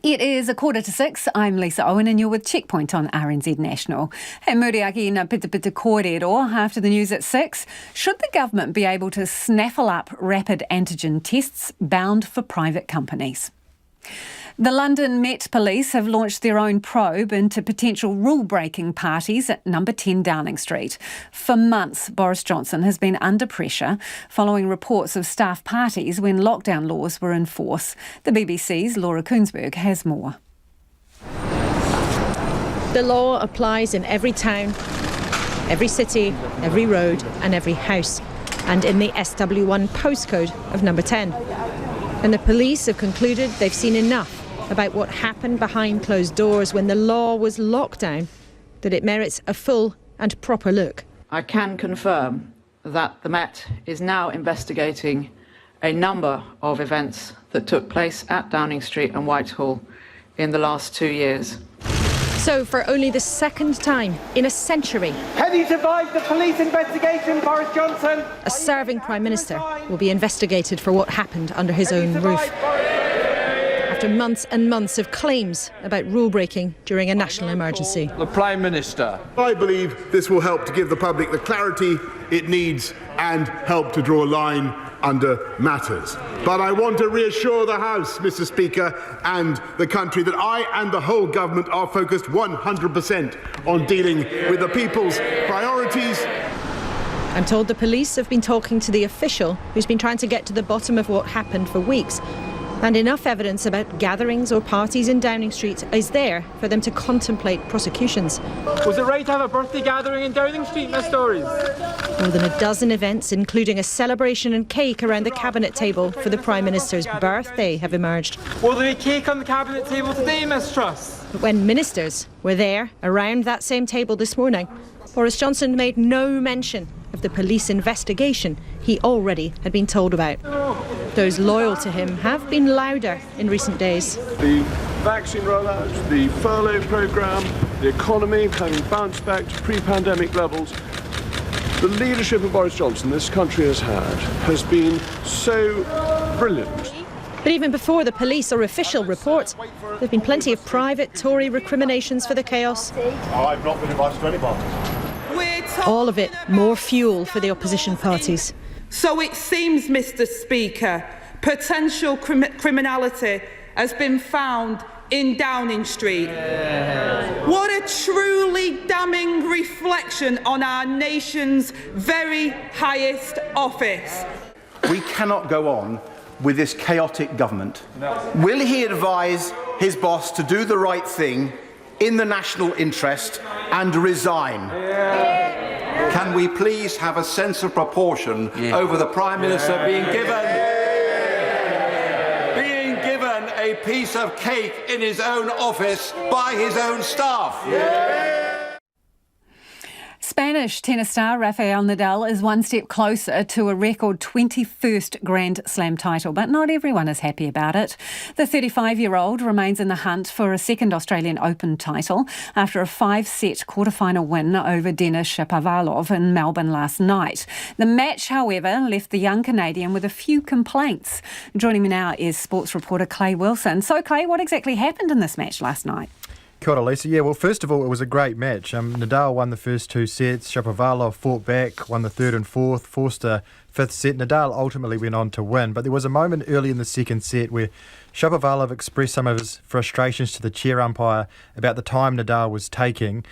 It is 5:45. I'm Lisa Owen and you're with Checkpoint on RNZ National. Hey, muriaki na pita kōrero after the news at 6. Should the government be able to snaffle up rapid antigen tests bound for private companies? The London Met Police have launched their own probe into potential rule-breaking parties at number 10 Downing Street. For months, Boris Johnson has been under pressure following reports of staff parties when lockdown laws were in force. The BBC's Laura Koonsberg has more. The law applies in every town, every city, every road and every house, and in the SW1 postcode of number 10. And the police have concluded they've seen enough about what happened behind closed doors when the law was locked down, that it merits a full and proper look. I can confirm that the Met is now investigating a number of events that took place at Downing Street and Whitehall in the last 2 years. So, for only the second time in a century, can you survive the police investigation, Boris Johnson? A serving Prime Minister will be investigated for what happened under his own roof. After months and months of claims about rule-breaking during a national emergency. The Prime Minister. I believe this will help to give the public the clarity it needs and help to draw a line under matters. But I want to reassure the House, Mr. Speaker, and the country that I and the whole government are focused 100% on dealing with the people's priorities. I'm told the police have been talking to the official who's been trying to get to the bottom of what happened for weeks. And enough evidence about gatherings or parties in Downing Street is there for them to contemplate prosecutions. Was it right to have a birthday gathering in Downing Street, Miss Stories? More than a dozen events, including a celebration and cake around the cabinet table for the Prime Minister's birthday, have emerged. Will there be cake on the cabinet table today, Miss Truss? But when ministers were there around that same table this morning, Boris Johnson made no mention of the police investigation he already had been told about. Those loyal to him have been louder in recent days. The vaccine rollout, the furlough programme, the economy having bounced back to pre-pandemic levels. The leadership of Boris Johnson this country has been so brilliant. But even before the police or official reports, there have been plenty of private Tory recriminations for the chaos. I've not been invited to any parties. All of it more fuel for the opposition parties. So it seems, Mr. Speaker, potential criminality has been found in Downing Street. What a truly damning reflection on our nation's very highest office. We cannot go on with this chaotic government. Will he advise his boss to do the right thing in the national interest and resign? Can we please have a sense of proportion over the Prime Minister being given a piece of cake in his own office by his own staff? Spanish tennis star Rafael Nadal is one step closer to a record 21st Grand Slam title, but not everyone is happy about it. The 35-year-old remains in the hunt for a second Australian Open title after a 5-set quarter-final win over Denis Shapovalov in Melbourne last night. The match, however, left the young Canadian with a few complaints. Joining me now is sports reporter Clay Wilson. So, Clay, what exactly happened in this match last night? Kia ora, Lisa. Yeah, well, first of all, it was a great match. Nadal won the first 2 sets. Shapovalov fought back, won the third and fourth, forced a fifth set. Nadal ultimately went on to win. But there was a moment early in the second set where Shapovalov expressed some of his frustrations to the chair umpire about the time Nadal was taking.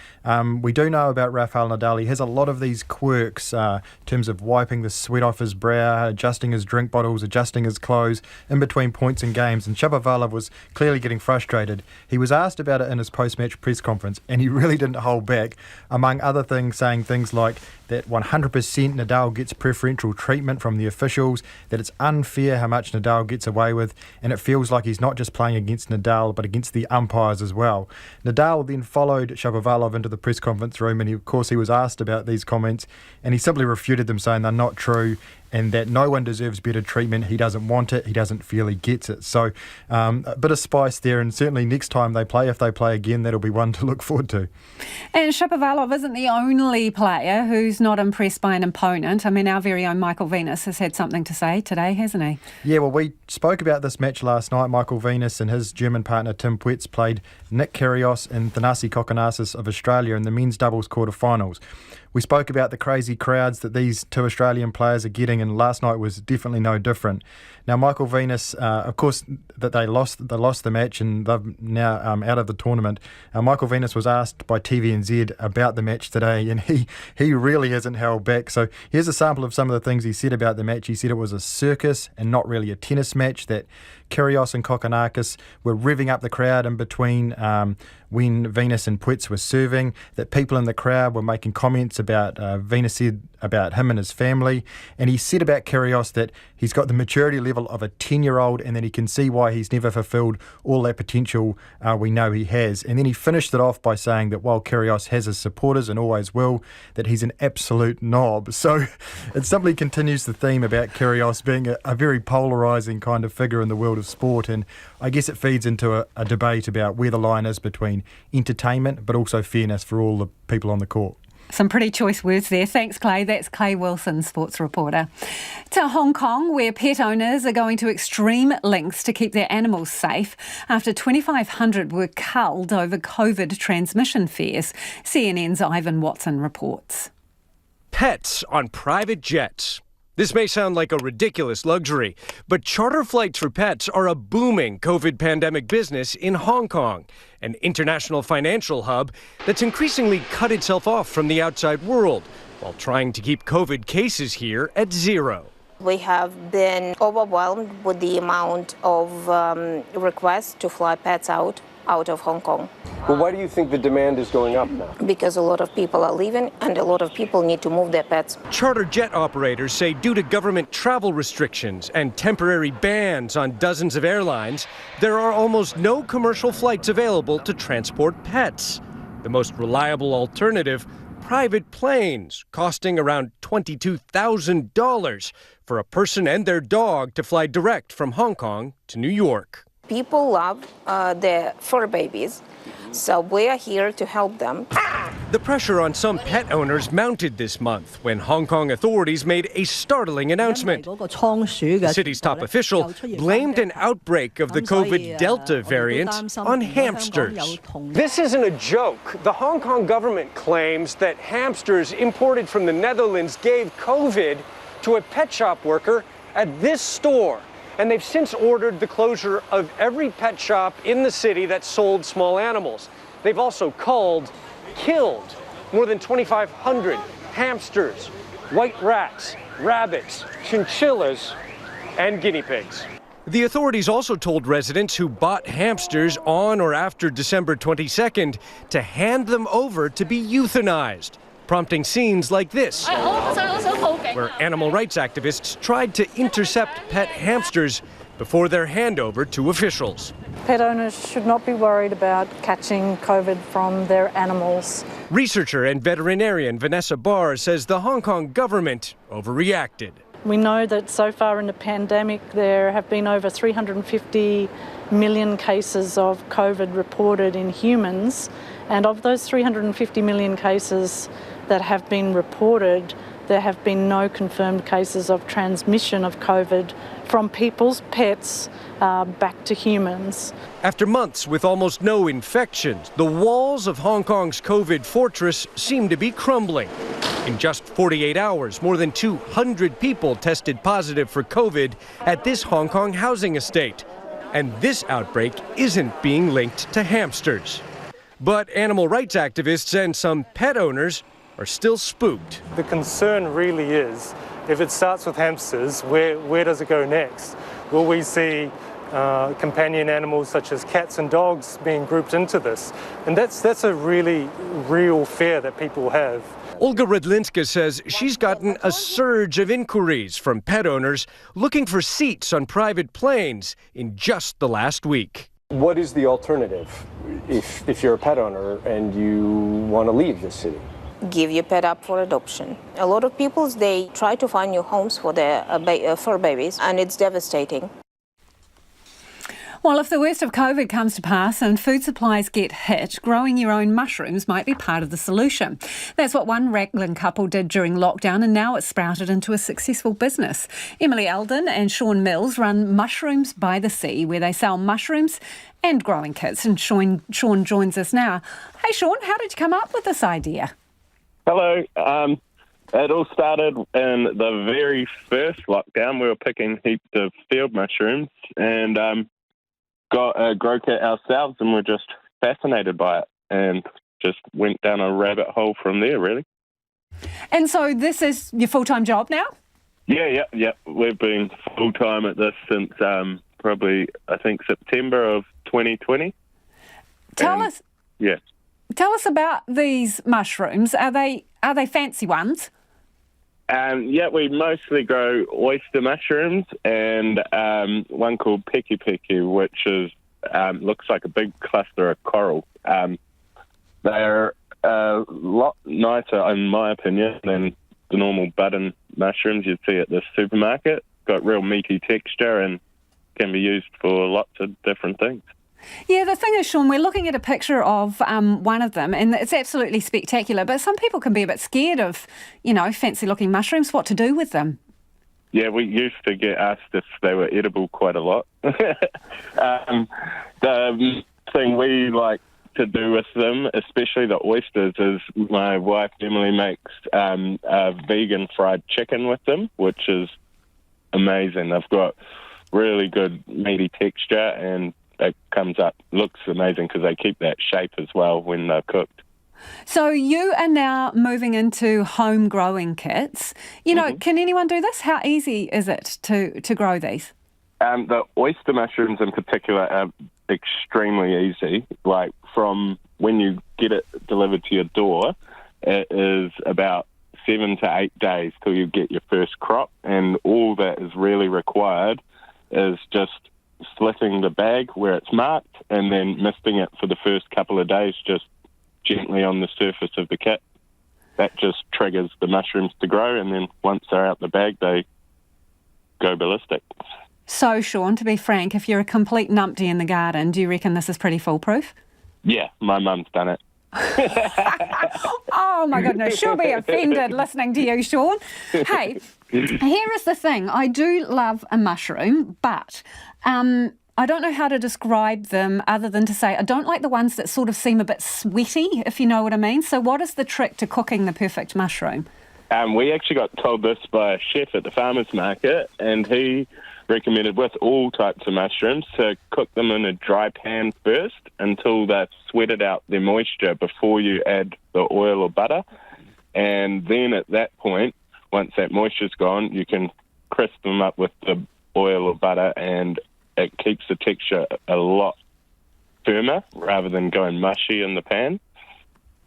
We do know about Rafael Nadal. He has a lot of these quirks in terms of wiping the sweat off his brow, adjusting his drink bottles, adjusting his clothes in between points and games. And Shapovalov was clearly getting frustrated. He was asked about it in his post-match press conference, and he really didn't hold back, among other things, saying things like that 100% Nadal gets preferential treatment from the officials, that it's unfair how much Nadal gets away with, and it feels like he's not just playing against Nadal but against the umpires as well. Nadal then followed Shapovalov into the press conference room, and of course he was asked about these comments, and he simply refuted them, saying they're not true and that no one deserves better treatment. He doesn't want it. He doesn't feel he gets it. So a bit of spice there, and certainly next time they play, if they play again, that'll be one to look forward to. And Shapovalov isn't the only player who's not impressed by an opponent. I mean, our very own Michael Venus has had something to say today, hasn't he? Yeah, well, we spoke about this match last night. Michael Venus and his German partner Tim Puetz played Nick Kyrgios and Thanasi Kokkinakis of Australia in the men's doubles quarterfinals. We spoke about the crazy crowds that these two Australian players are getting, and last night was definitely no different. Now, Michael Venus, of course, that they lost the match and they're now out of the tournament. Michael Venus was asked by TVNZ about the match today, and he really hasn't held back. So here's a sample of some of the things he said about the match. He said it was a circus and not really a tennis match, that Kyrgios and Kokkinakis were revving up the crowd in between when Venus and Puetz were serving, that people in the crowd were making comments about, Venus said, about him and his family. And he said about Kyrgios that he's got the maturity level of a 10-year-old and that he can see why he's never fulfilled all that potential we know he has. And then he finished it off by saying that while Kyrgios has his supporters and always will, that he's an absolute knob. So it simply continues the theme about Kyrgios being a very polarising kind of figure in the world of sport. And I guess it feeds into a debate about where the line is between entertainment but also fairness for all the people on the court. Some pretty choice words there. Thanks, Clay. That's Clay Wilson, sports reporter. To Hong Kong, where pet owners are going to extreme lengths to keep their animals safe after 2,500 were culled over COVID transmission fears. CNN's Ivan Watson reports. Pets on private jets. This may sound like a ridiculous luxury, but charter flights for pets are a booming COVID pandemic business in Hong Kong, an international financial hub that's increasingly cut itself off from the outside world while trying to keep COVID cases here at zero. We have been overwhelmed with the amount of requests to fly pets out of Hong Kong. Well, why do you think the demand is going up now? Because a lot of people are leaving and a lot of people need to move their pets. Charter jet operators say due to government travel restrictions and temporary bans on dozens of airlines, there are almost no commercial flights available to transport pets. The most reliable alternative, private planes, costing around $22,000 for a person and their dog to fly direct from Hong Kong to New York. People love their fur babies, so we are here to help them. The pressure on some pet owners mounted this month when Hong Kong authorities made a startling announcement. The city's top official blamed an outbreak of the COVID Delta variant on hamsters. This isn't a joke. The Hong Kong government claims that hamsters imported from the Netherlands gave COVID to a pet shop worker at this store. And they've since ordered the closure of every pet shop in the city that sold small animals. They've also killed more than 2,500 hamsters, white rats, rabbits, chinchillas, and guinea pigs. The authorities also told residents who bought hamsters on or after December 22nd to hand them over to be euthanized, prompting scenes like this, where animal rights activists tried to intercept pet hamsters before their handover to officials. Pet owners should not be worried about catching COVID from their animals. Researcher and veterinarian Vanessa Barr says the Hong Kong government overreacted. We know that so far in the pandemic there have been over 350 million cases of COVID reported in humans, and of those 350 million cases that have been reported, there have been no confirmed cases of transmission of COVID from people's pets back to humans. After months with almost no infections, the walls of Hong Kong's COVID fortress seem to be crumbling. In just 48 hours, more than 200 people tested positive for COVID at this Hong Kong housing estate. And this outbreak isn't being linked to hamsters. But animal rights activists and some pet owners are still spooked. The concern really is, if it starts with hamsters, where does it go next? Will we see companion animals such as cats and dogs being grouped into this? And that's a really real fear that people have. Olga Rydlinska says she's gotten a surge of inquiries from pet owners looking for seats on private planes in just the last week. What is the alternative if you're a pet owner and you want to leave the city? Give your pet up for adoption. A lot of people, they try to find new homes for their fur babies, and it's devastating. Well, if the worst of COVID comes to pass and food supplies get hit, growing your own mushrooms might be part of the solution. That's what one Raglan couple did during lockdown, and now it's sprouted into a successful business. Emily Eldon and Sean Mills run Mushrooms by the Sea, where they sell mushrooms and growing kits. And Sean joins us now. Hey, Sean, how did you come up with this idea? Hello. It all started in the very first lockdown. We were picking heaps of field mushrooms and got a grow kit ourselves, and we're just fascinated by it and just went down a rabbit hole from there, really. And so this is your full-time job now? Yeah. We've been full-time at this since probably, I think, September of 2020. Tell us about these mushrooms. Are they fancy ones? We mostly grow oyster mushrooms and one called pecky pecky, which is looks like a big cluster of coral. They're a lot nicer, in my opinion, than the normal button mushrooms you'd see at the supermarket. Got real meaty texture and can be used for lots of different things. Yeah, the thing is, Sean, we're looking at a picture of one of them, and it's absolutely spectacular, but some people can be a bit scared of, fancy-looking mushrooms, what to do with them. Yeah, we used to get asked if they were edible quite a lot. The thing we like to do with them, especially the oysters, is my wife Emily makes a vegan fried chicken with them, which is amazing. They've got really good meaty texture, and it looks amazing because they keep that shape as well when they're cooked. So you are now moving into home growing kits. Can anyone do this? How easy is it to grow these? The oyster mushrooms in particular are extremely easy. Like from when you get it delivered to your door, it is about 7 to 8 days till you get your first crop, and all that is really required is just slitting the bag where it's marked and then misting it for the first couple of days just gently on the surface of the kit. That just triggers the mushrooms to grow, and then once they're out the bag, they go ballistic. So, Sean, to be frank, if you're a complete numpty in the garden, do you reckon this is pretty foolproof? Yeah, my mum's done it. Oh, my goodness, she'll be offended listening to you, Sean. Hey, here is the thing. I do love a mushroom, but I don't know how to describe them other than to say I don't like the ones that sort of seem a bit sweaty, if you know what I mean. So what is the trick to cooking the perfect mushroom? We actually got told this by a chef at the farmer's market, and he recommended with all types of mushrooms to cook them in a dry pan first until they've sweated out their moisture before you add the oil or butter. And then at that point, once that moisture's gone, you can crisp them up with the oil or butter, and it keeps the texture a lot firmer rather than going mushy in the pan.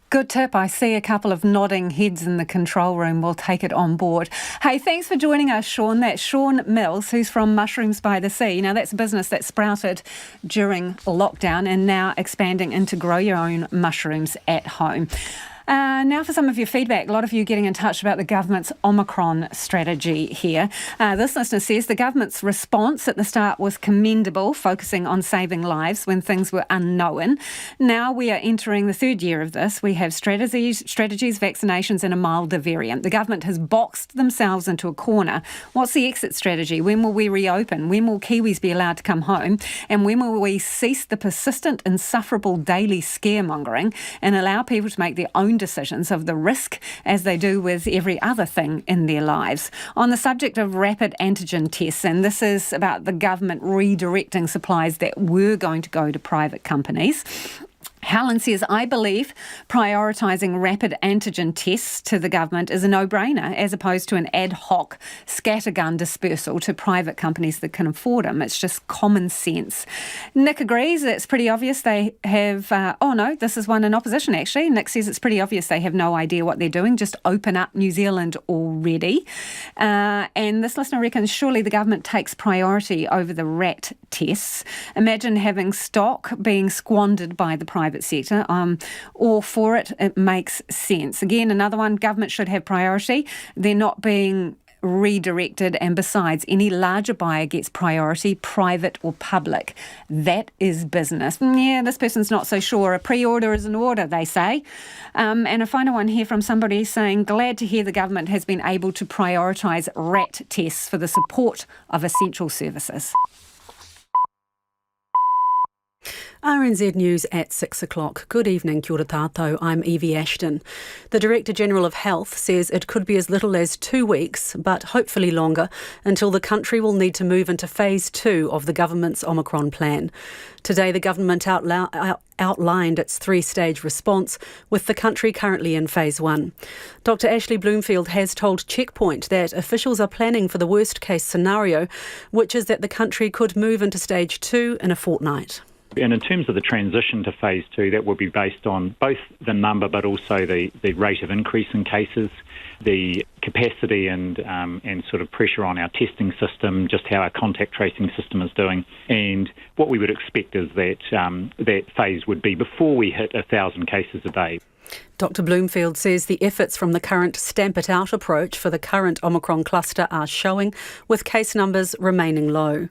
Good tip. I see a couple of nodding heads in the control room. We'll take it on board. Hey, thanks for joining us, Sean. That's Sean Mills, who's from Mushrooms by the Sea. Now, that's a business that sprouted during lockdown and now expanding into grow your own mushrooms at home. Now for some of your feedback. A lot of you getting in touch about the government's Omicron strategy here. This listener says the government's response at the start was commendable, focusing on saving lives when things were unknown. Now we are entering the third year of this. We have strategies, vaccinations and a milder variant. The government has boxed themselves into a corner. What's the exit strategy? When will we reopen? When will Kiwis be allowed to come home? And when will we cease the persistent, insufferable daily scaremongering and allow people to make their own decisions of the risk as they do with every other thing in their lives? On the subject of rapid antigen tests, and this is about the government redirecting supplies that were going to go to private companies. Helen says, I believe prioritising rapid antigen tests to the government is a no-brainer as opposed to an ad hoc scattergun dispersal to private companies that can afford them. It's just common sense. Nick agrees it's pretty obvious they have... this is one in opposition actually. Nick says it's pretty obvious they have no idea what they're doing. Just open up New Zealand already. And this listener reckons surely the government takes priority over the rat tests. Imagine having stock being squandered by the private sector. All for it. It makes sense. Again, another one, government should have priority. They're not being redirected, and besides, any larger buyer gets priority, private or public. That is business. Yeah, this person's not so sure. A pre-order is an order, they say. And a final one here from somebody saying, glad to hear the government has been able to prioritise rat tests for the support of essential services. RNZ News at 6 o'clock. Good evening, kia ora tātou. I'm Evie Ashton. The Director-General of Health says it could be as little as 2 weeks, but hopefully longer, until the country will need to move into Phase 2 of the government's Omicron plan. Today, the government outlined its three-stage response, with the country currently in Phase 1. Dr Ashley Bloomfield has told Checkpoint that officials are planning for the worst-case scenario, which is that the country could move into Stage 2 in a fortnight. And in terms of the transition to Phase 2, that will be based on both the number but also the rate of increase in cases, the capacity and sort of pressure on our testing system, just how our contact tracing system is doing. And what we would expect is that that phase would be before we hit 1,000 cases a day. Dr Bloomfield says the efforts from the current Stamp It Out approach for the current Omicron cluster are showing, with case numbers remaining low.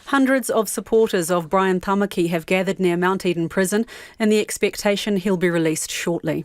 Hundreds of supporters of Brian Tamaki have gathered near Mount Eden Prison in the expectation he'll be released shortly.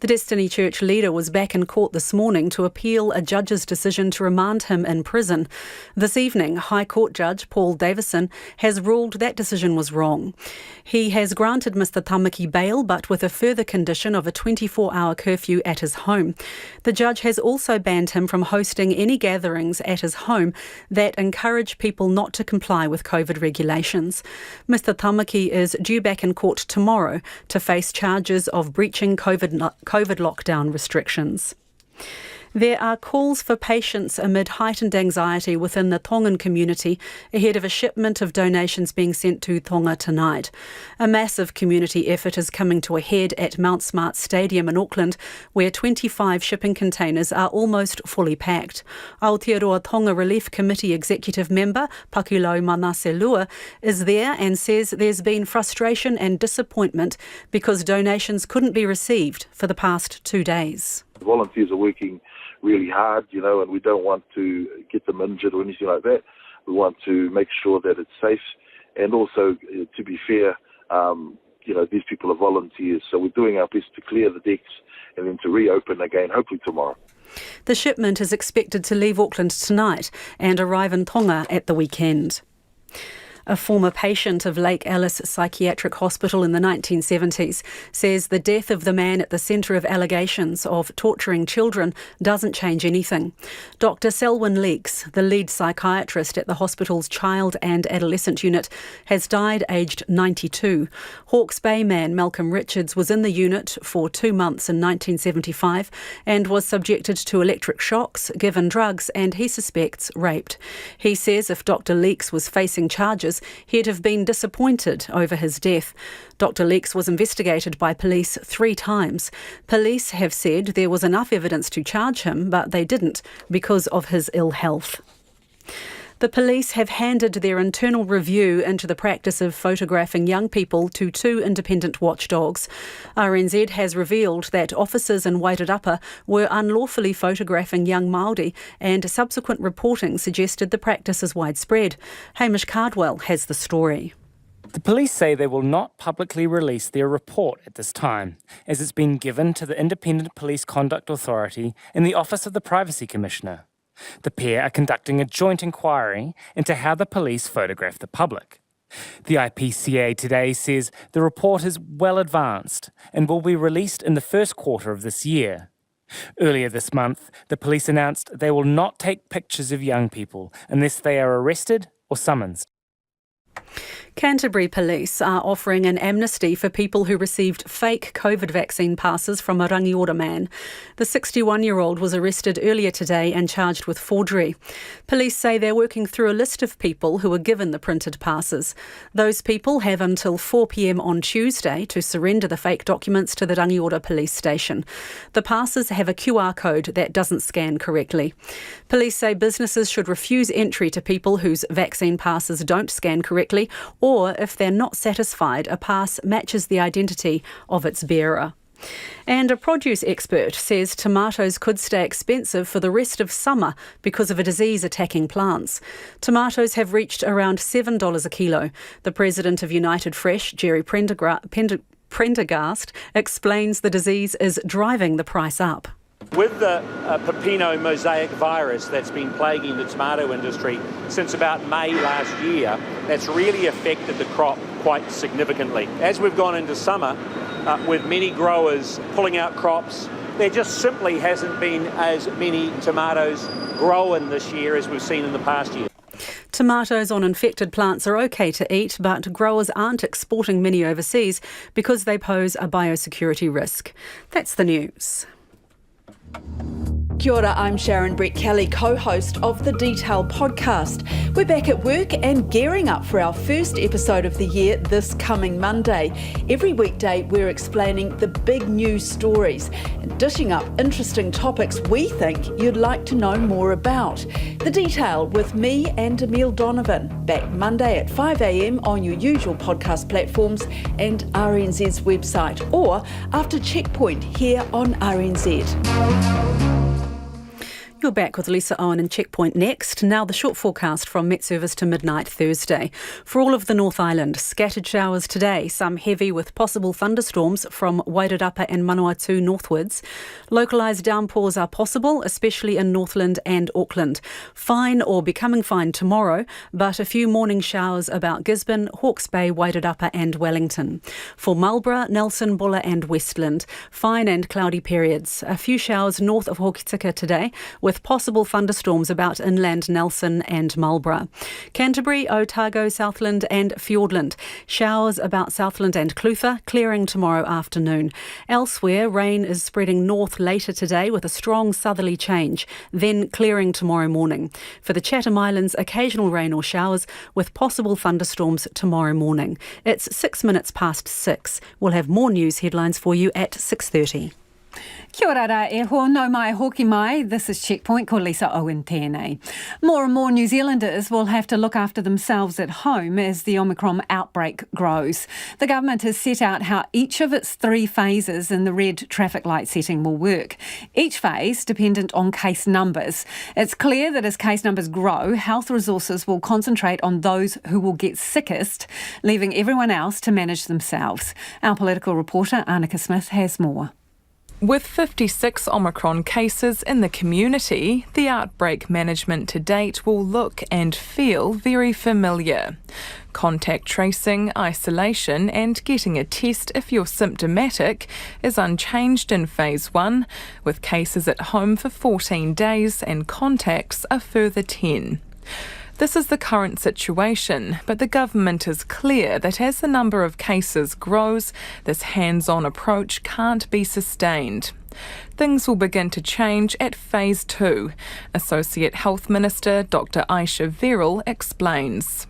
The Destiny Church leader was back in court this morning to appeal a judge's decision to remand him in prison. This evening, High Court Judge Paul Davison has ruled that decision was wrong. He has granted Mr Tamaki bail, but with a further condition of a 24-hour curfew at his home. The judge has also banned him from hosting any gatherings at his home that encourage people not to comply with COVID regulations. Mr Tamaki is due back in court tomorrow to face charges of breaching COVID lockdown restrictions. There are calls for patience amid heightened anxiety within the Tongan community ahead of a shipment of donations being sent to Tonga tonight. A massive community effort is coming to a head at Mount Smart Stadium in Auckland, where 25 shipping containers are almost fully packed. Aotearoa Tonga Relief Committee Executive Member Pakulau Manaselua is there and says there's been frustration and disappointment because donations couldn't be received for the past 2 days. Volunteers are working really hard, and we don't want to get them injured or anything like that. We want to make sure that it's safe, and also, to be fair, these people are volunteers, so we're doing our best to clear the decks and then to reopen again, hopefully tomorrow. The shipment is expected to leave Auckland tonight and arrive in Tonga at the weekend. A former patient of Lake Alice Psychiatric Hospital in the 1970s says the death of the man at the centre of allegations of torturing children doesn't change anything. Dr Selwyn Leeks, the lead psychiatrist at the hospital's child and adolescent unit, has died aged 92. Hawke's Bay man Malcolm Richards was in the unit for 2 months in 1975 and was subjected to electric shocks, given drugs, and he suspects raped. He says if Dr Leeks was facing charges, he'd have been disappointed over his death. Dr Leeks was investigated by police 3 times. Police have said there was enough evidence to charge him, but they didn't because of his ill health. The police have handed their internal review into the practice of photographing young people to 2 independent watchdogs. RNZ has revealed that officers in Wairarapa were unlawfully photographing young Māori, and subsequent reporting suggested the practice is widespread. Hamish Cardwell has the story. The police say they will not publicly release their report at this time, as it's been given to the Independent Police Conduct Authority in the Office of the Privacy Commissioner. The pair are conducting a joint inquiry into how the police photograph the public. The IPCA today says the report is well advanced and will be released in the first quarter of this year. Earlier this month, the police announced they will not take pictures of young people unless they are arrested or summoned. Canterbury Police are offering an amnesty for people who received fake COVID vaccine passes from a rangi ora man. The 61-year-old was arrested earlier today and charged with forgery. Police say they're working through a list of people who were given the printed passes. Those people have until 4 p.m. on Tuesday to surrender the fake documents to the rangi ora police station. The passes have a QR code that doesn't scan correctly. Police say businesses should refuse entry to people whose vaccine passes don't scan correctly, or if they're not satisfied, a pass matches the identity of its bearer. And a produce expert says tomatoes could stay expensive for the rest of summer because of a disease attacking plants. Tomatoes have reached around $7 a kilo. The president of United Fresh, Jerry Prendergast, explains the disease is driving the price up. With the Pepino mosaic virus that's been plaguing the tomato industry since about May last year, that's really affected the crop quite significantly. As we've gone into summer, with many growers pulling out crops, there just simply hasn't been as many tomatoes growing this year as we've seen in the past year. Tomatoes on infected plants are okay to eat, but growers aren't exporting many overseas because they pose a biosecurity risk. That's the news. Kia ora, I'm Sharon Brett Kelly, co-host of the Detail podcast. We're back at work and gearing up for our first episode of the year this coming Monday. Every weekday we're explaining the big news stories and dishing up interesting topics we think you'd like to know more about. The Detail with me and Emile Donovan, back Monday at 5 a.m. on your usual podcast platforms and RNZ's website, or after Checkpoint here on RNZ. You're back with Lisa Owen and Checkpoint next. Now the short forecast from Met Service to midnight Thursday. For all of the North Island, scattered showers today, some heavy with possible thunderstorms from Wairarapa and Manawatu northwards. Localised downpours are possible, especially in Northland and Auckland. Fine or becoming fine tomorrow, but a few morning showers about Gisborne, Hawke's Bay, Wairarapa and Wellington. For Marlborough, Nelson, Buller and Westland, fine and cloudy periods. A few showers north of Horticulture today, with possible thunderstorms about inland Nelson and Marlborough. Canterbury, Otago, Southland and Fiordland. Showers about Southland and Clutha, clearing tomorrow afternoon. Elsewhere, rain is spreading north later today with a strong southerly change, then clearing tomorrow morning. For the Chatham Islands, occasional rain or showers with possible thunderstorms tomorrow morning. It's 6 minutes past 6. We'll have more news headlines for you at 6:30. Kia ora rā e ho, no mai hoki mai. This is Checkpoint, ko Lisa Owen tēnei. More and more New Zealanders will have to look after themselves at home as the Omicron outbreak grows. The government has set out how each of its 3 phases in the red traffic light setting will work. Each phase dependent on case numbers. It's clear that as case numbers grow, health resources will concentrate on those who will get sickest, leaving everyone else to manage themselves. Our political reporter, Annika Smith, has more. With 56 Omicron cases in the community, the outbreak management to date will look and feel very familiar. Contact tracing, isolation and getting a test if you're symptomatic is unchanged in Phase 1, with cases at home for 14 days and contacts a further 10. This is the current situation, but the government is clear that as the number of cases grows, this hands-on approach can't be sustained. Things will begin to change at Phase 2. Associate Health Minister Dr. Ayesha Verrall explains.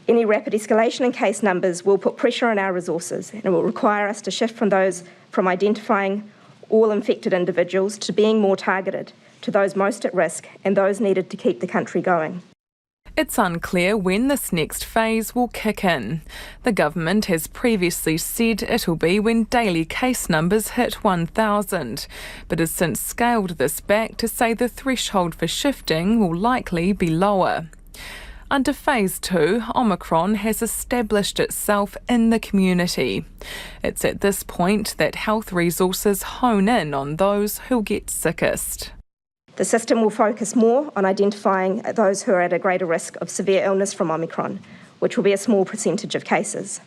Any rapid escalation in case numbers will put pressure on our resources, and it will require us to shift from identifying all infected individuals to being more targeted to those most at risk and those needed to keep the country going. It's unclear when this next phase will kick in. The government has previously said it'll be when daily case numbers hit 1,000, but has since scaled this back to say the threshold for shifting will likely be lower. Under Phase 2, Omicron has established itself in the community. It's at this point that health resources hone in on those who'll get sickest. The system will focus more on identifying those who are at a greater risk of severe illness from Omicron, which will be a small percentage of cases.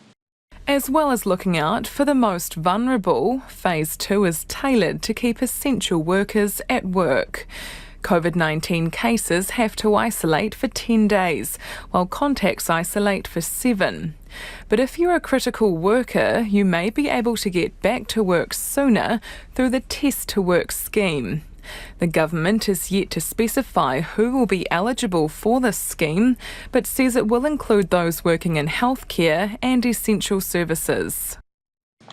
As well as looking out for the most vulnerable, Phase 2 is tailored to keep essential workers at work. COVID-19 cases have to isolate for 10 days, while contacts isolate for 7. But if you're a critical worker, you may be able to get back to work sooner through the Test to Work scheme. The government is yet to specify who will be eligible for this scheme, but says it will include those working in healthcare and essential services.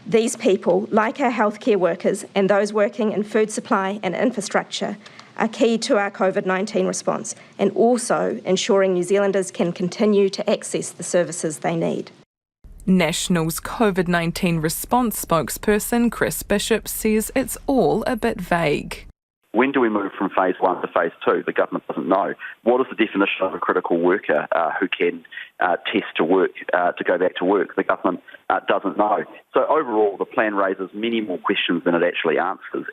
These people, like our healthcare workers and those working in food supply and infrastructure, are key to our COVID-19 response and also ensuring New Zealanders can continue to access the services they need. National's COVID-19 response spokesperson Chris Bishop says it's all a bit vague. When do we move from Phase 1 to Phase 2? The government doesn't know. What is the definition of a critical worker who can test to work, to go back to work? The government doesn't know. So overall, the plan raises many more questions than it actually answers.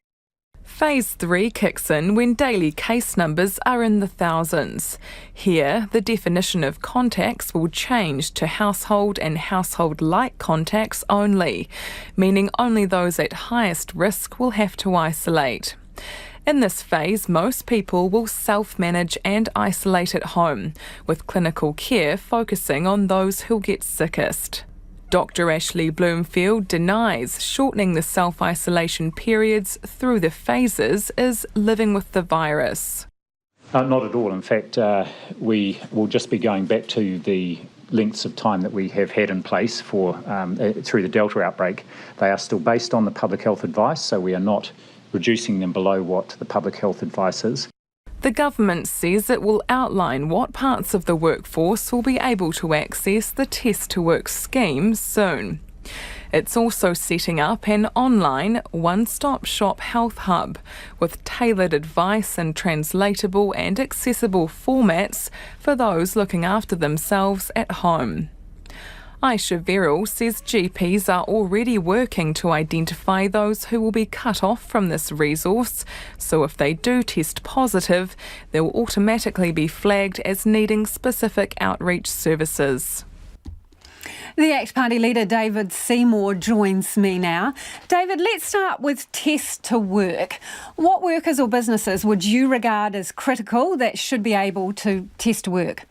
Phase 3 kicks in when daily case numbers are in the thousands. Here, the definition of contacts will change to household and household-like contacts only, meaning only those at highest risk will have to isolate. In this phase, most people will self-manage and isolate at home, with clinical care focusing on those who'll get sickest. Dr. Ashley Bloomfield denies shortening the self-isolation periods through the phases is living with the virus. Not at all. In fact, we will just be going back to the lengths of time that we have had in place for through the Delta outbreak. They are still based on the public health advice, so we are not reducing them below what the public health advice is. The government says it will outline what parts of the workforce will be able to access the Test to Work scheme soon. It's also setting up an online one-stop shop health hub with tailored advice in translatable and accessible formats for those looking after themselves at home. Ayesha Verrall says GPs are already working to identify those who will be cut off from this resource, so if they do test positive, they'll automatically be flagged as needing specific outreach services. The ACT Party leader David Seymour joins me now. David, let's start with Test to Work. What workers or businesses would you regard as critical that should be able to test to work?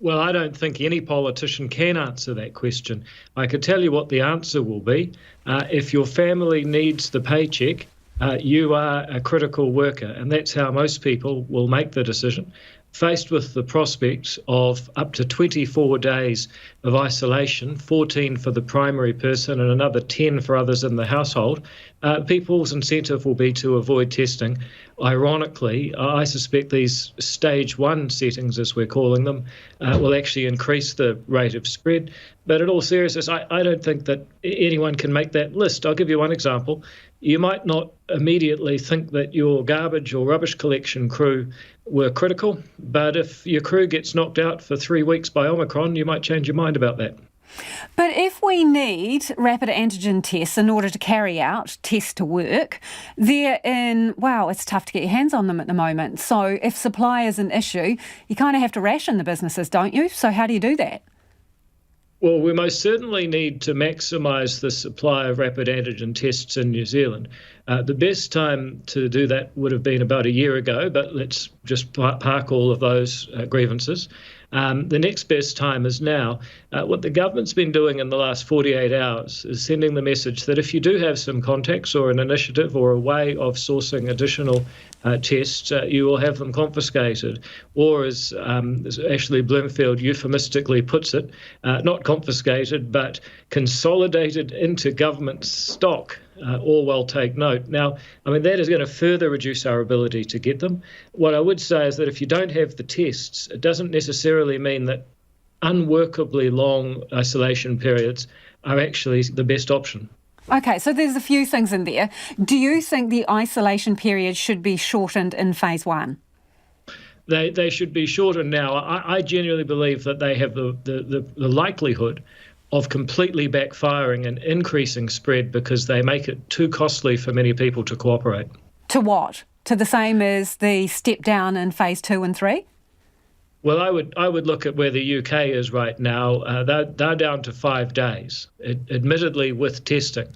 Well, I don't think any politician can answer that question. I could tell you what the answer will be. If your family needs the paycheck, you are a critical worker, and that's how most people will make the decision. Faced with the prospect of up to 24 days of isolation, 14 for the primary person and another 10 for others in the household, people's incentive will be to avoid testing. Ironically, I suspect these stage 1 settings, as we're calling them, will actually increase the rate of spread. But in all seriousness, I don't think that anyone can make that list. I'll give you one example. You might not immediately think that your garbage or rubbish collection crew were critical, but if your crew gets knocked out for 3 weeks by Omicron, you might change your mind about that. But if we need rapid antigen tests in order to carry out Test to Work, it's tough to get your hands on them at the moment. So if supply is an issue, you kind of have to ration the businesses, don't you? So how do you do that? Well, we most certainly need to maximise the supply of rapid antigen tests in New Zealand. The best time to do that would have been about a year ago, but let's just park all of those grievances. The next best time is now. What the government's been doing in the last 48 hours is sending the message that if you do have some contacts or an initiative or a way of sourcing additional tests, you will have them confiscated. Or as Ashley Bloomfield euphemistically puts it, not confiscated, but consolidated into government stock. All well take note. Now, I mean, that is going to further reduce our ability to get them. What I would say is that if you don't have the tests, it doesn't necessarily mean that unworkably long isolation periods are actually the best option. Okay, so there's a few things in there. Do you think the isolation period should be shortened in phase 1? They should be shortened now. I genuinely believe that they have the likelihood of completely backfiring and increasing spread because they make it too costly for many people to cooperate. To what? To the same as the step down in phase 2 and 3? Well, I would look at where the UK is right now. They're down to 5 days, admittedly with testing.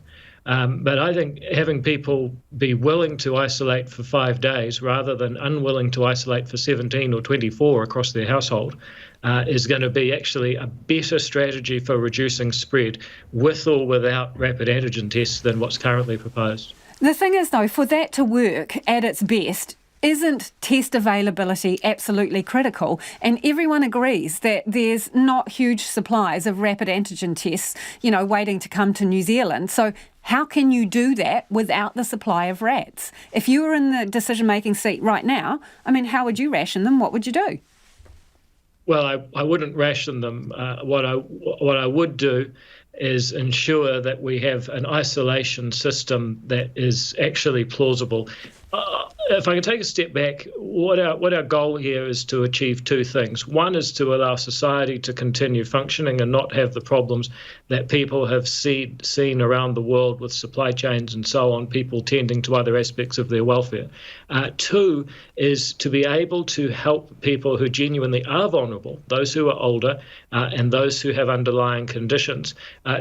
But I think having people be willing to isolate for 5 days rather than unwilling to isolate for 17 or 24 across their household is going to be actually a better strategy for reducing spread with or without rapid antigen tests than what's currently proposed. The thing is, though, for that to work at its best, isn't test availability absolutely critical? And everyone agrees that there's not huge supplies of rapid antigen tests, waiting to come to New Zealand. So how can you do that without the supply of rats? If you were in the decision-making seat right now, I mean, how would you ration them? What would you do? Well, I wouldn't ration them. What I would do is ensure that we have an isolation system that is actually plausible. If I can take a step back, what our goal here is to achieve 2 things. One is to allow society to continue functioning and not have the problems that people have seen around the world with supply chains and so on, people tending to other aspects of their welfare. 2 is to be able to help people who genuinely are vulnerable, those who are older and those who have underlying conditions,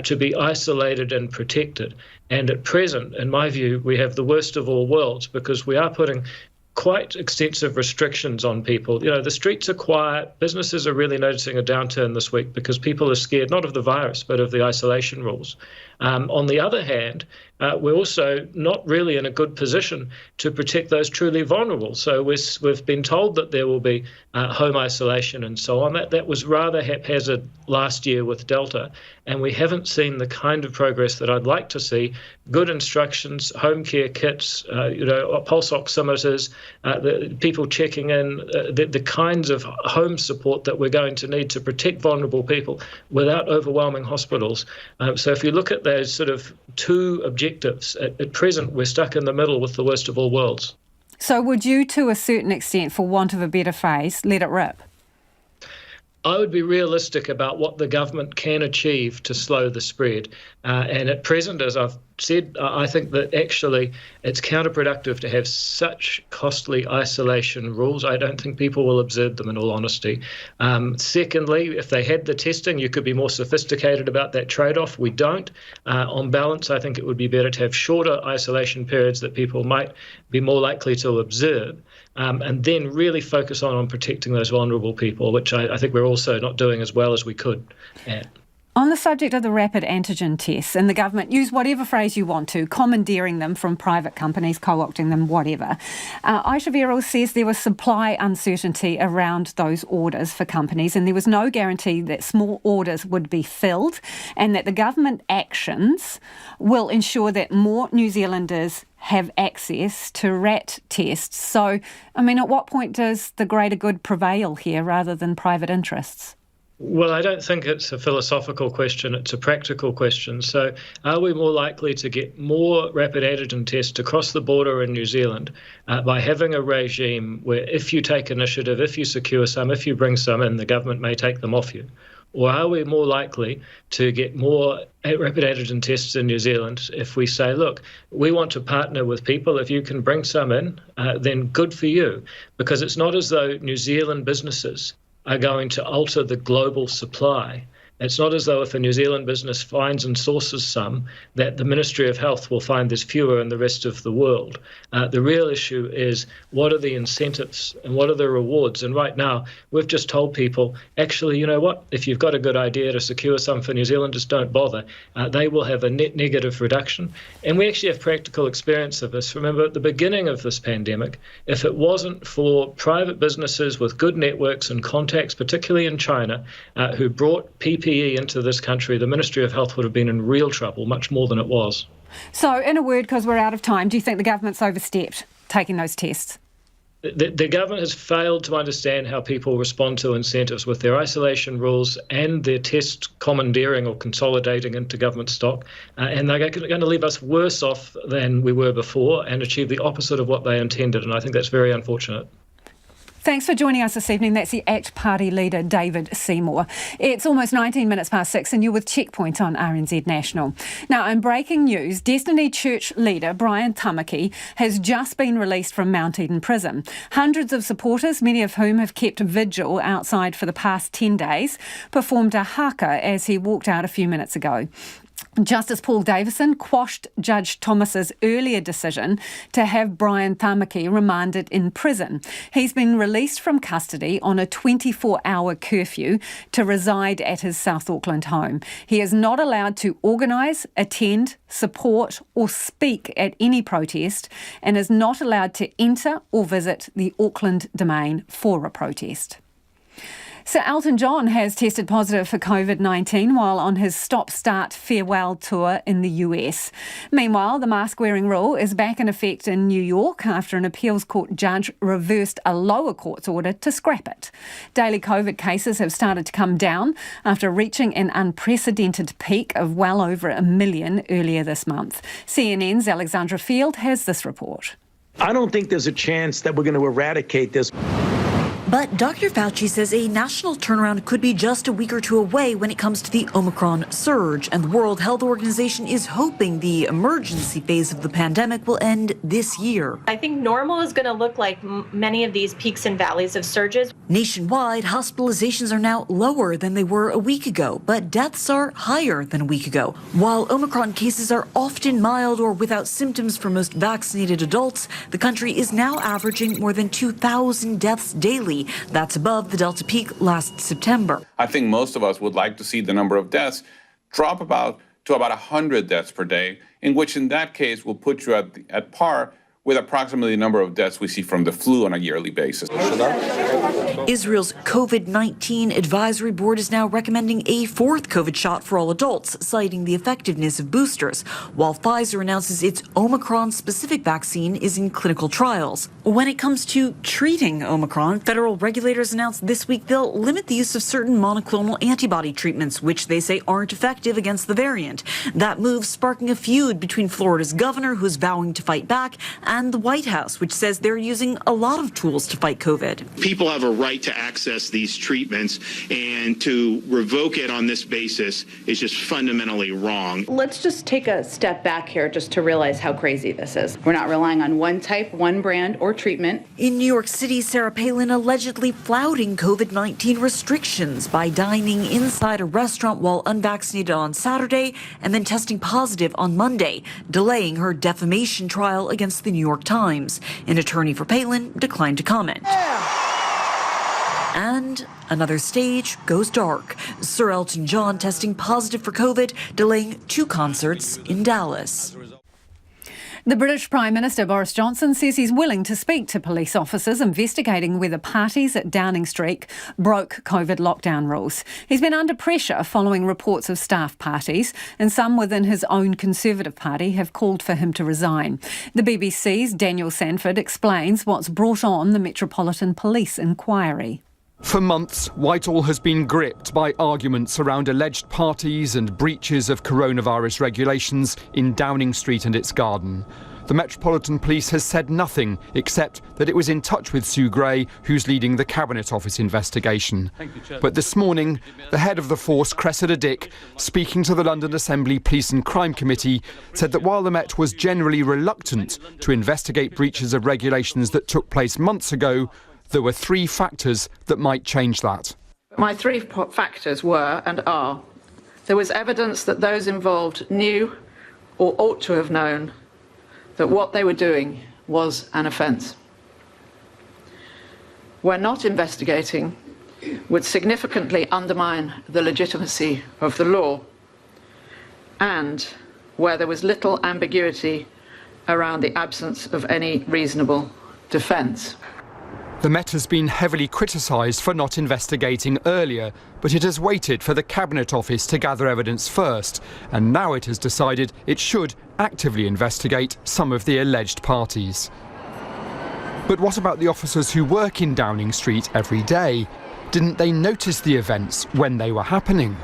to be isolated and protected. And at present, in my view, we have the worst of all worlds because we are putting quite extensive restrictions on people. The streets are quiet. Businesses are really noticing a downturn this week because people are scared not of the virus but of the isolation rules. On the other hand, we're also not really in a good position to protect those truly vulnerable. So we've been told that there will be home isolation and so on. That was rather haphazard last year with Delta, and we haven't seen the kind of progress that I'd like to see. Good instructions, home care kits, pulse oximeters, the people checking in, the kinds of home support that we're going to need to protect vulnerable people without overwhelming hospitals. So if you look at those sort of 2 objectives, at present we're stuck in the middle with the worst of all worlds. So would you, to a certain extent, for want of a better phrase, let it rip? I would be realistic about what the government can achieve to slow the spread. And at present, as I've said, I think that actually it's counterproductive to have such costly isolation rules. I don't think people will observe them, in all honesty. Secondly, if they had the testing, you could be more sophisticated about that trade-off. We don't. On balance, I think it would be better to have shorter isolation periods that people might be more likely to observe. And then really focus on protecting those vulnerable people, which I think we're also not doing as well as we could at. On the subject of the rapid antigen tests, and the government, use whatever phrase you want to, commandeering them from private companies, co-opting them, whatever. Ayesha Verrall says there was supply uncertainty around those orders for companies, and there was no guarantee that small orders would be filled, and that the government actions will ensure that more New Zealanders have access to rat tests. So, I mean, at what point does the greater good prevail here rather than private interests? Well, I don't think it's a philosophical question, it's a practical question. So are we more likely to get more rapid antigen tests across the border in New Zealand by having a regime where if you take initiative, if you secure some, if you bring some in, the government may take them off you? Or are we more likely to get more rapid antigen tests in New Zealand if we say, look, we want to partner with people. If you can bring some in, then good for you. Because it's not as though New Zealand businesses are going to alter the global supply. It's not as though if a New Zealand business finds and sources some, that the Ministry of Health will find there's fewer in the rest of the world. The real issue is what are the incentives and what are the rewards? And right now, we've just told people, actually, you know what? If you've got a good idea to secure some for New Zealanders, don't bother. They will have a net negative reduction. And we actually have practical experience of this. Remember, at the beginning of this pandemic, if it wasn't for private businesses with good networks and contacts, particularly in China, who brought PPE into this country, the Ministry of Health would have been in real trouble, much more than it was. So, in a word, because we're out of time, do you think the government's overstepped taking those tests? The government has failed to understand how people respond to incentives with their isolation rules and their test commandeering or consolidating into government stock, and they're going to leave us worse off than we were before and achieve the opposite of what they intended, and I think that's very unfortunate. Thanks for joining us this evening. That's the ACT Party leader, David Seymour. It's almost 19 minutes past 6 and you're with Checkpoint on RNZ National. Now, in breaking news, Destiny Church leader Brian Tamaki has just been released from Mount Eden Prison. Hundreds of supporters, many of whom have kept vigil outside for the past 10 days, performed a haka as he walked out a few minutes ago. Justice Paul Davison quashed Judge Thomas's earlier decision to have Brian Tamaki remanded in prison. He's been released from custody on a 24-hour curfew to reside at his South Auckland home. He is not allowed to organise, attend, support or speak at any protest and is not allowed to enter or visit the Auckland Domain for a protest. Sir Elton John has tested positive for COVID-19 while on his stop-start farewell tour in the US. Meanwhile, the mask-wearing rule is back in effect in New York after an appeals court judge reversed a lower court's order to scrap it. Daily COVID cases have started to come down after reaching an unprecedented peak of well over 1 million earlier this month. CNN's Alexandra Field has this report. I don't think there's a chance that we're going to eradicate this. But Dr. Fauci says a national turnaround could be just a week or two away when it comes to the Omicron surge, and the World Health Organization is hoping the emergency phase of the pandemic will end this year. I think normal is going to look like many of these peaks and valleys of surges. Nationwide, hospitalizations are now lower than they were a week ago, but deaths are higher than a week ago. While Omicron cases are often mild or without symptoms for most vaccinated adults, the country is now averaging more than 2,000 deaths daily. That's above the Delta peak last September. I think most of us would like to see the number of deaths drop to about 100 deaths per day, in that case will put you at par with approximately the number of deaths we see from the flu on a yearly basis. Israel's COVID-19 advisory board is now recommending a fourth COVID shot for all adults, citing the effectiveness of boosters, while Pfizer announces its Omicron-specific vaccine is in clinical trials. When it comes to treating Omicron, federal regulators announced this week they'll limit the use of certain monoclonal antibody treatments, which they say aren't effective against the variant. That move sparking a feud between Florida's governor, who's vowing to fight back, and the White House, which says they're using a lot of tools to fight COVID. People have a right to access these treatments, and to revoke it on this basis is just fundamentally wrong. Let's just take a step back here just to realize how crazy this is. We're not relying on one type, one brand, or treatment. In New York City, Sarah Palin allegedly flouting COVID-19 restrictions by dining inside a restaurant while unvaccinated on Saturday and then testing positive on Monday, delaying her defamation trial against the New York Times. An attorney for Palin declined to comment. And another stage goes dark. Sir Elton John testing positive for COVID, delaying 2 concerts in Dallas. The British Prime Minister Boris Johnson says he's willing to speak to police officers investigating whether parties at Downing Street broke COVID lockdown rules. He's been under pressure following reports of staff parties, and some within his own Conservative Party have called for him to resign. The BBC's Daniel Sanford explains what's brought on the Metropolitan Police inquiry. For months, Whitehall has been gripped by arguments around alleged parties and breaches of coronavirus regulations in Downing Street and its garden. The Metropolitan Police has said nothing except that it was in touch with Sue Gray, who's leading the Cabinet Office investigation. But this morning, the head of the force, Cressida Dick, speaking to the London Assembly Police and Crime Committee, said that while the Met was generally reluctant to investigate breaches of regulations that took place months ago, there were 3 factors that might change that. My three factors were and are: there was evidence that those involved knew or ought to have known that what they were doing was an offence. Where not investigating would significantly undermine the legitimacy of the law, and where there was little ambiguity around the absence of any reasonable defence. The Met has been heavily criticised for not investigating earlier, but it has waited for the Cabinet Office to gather evidence first, and now it has decided it should actively investigate some of the alleged parties. But what about the officers who work in Downing Street every day? Didn't they notice the events when they were happening?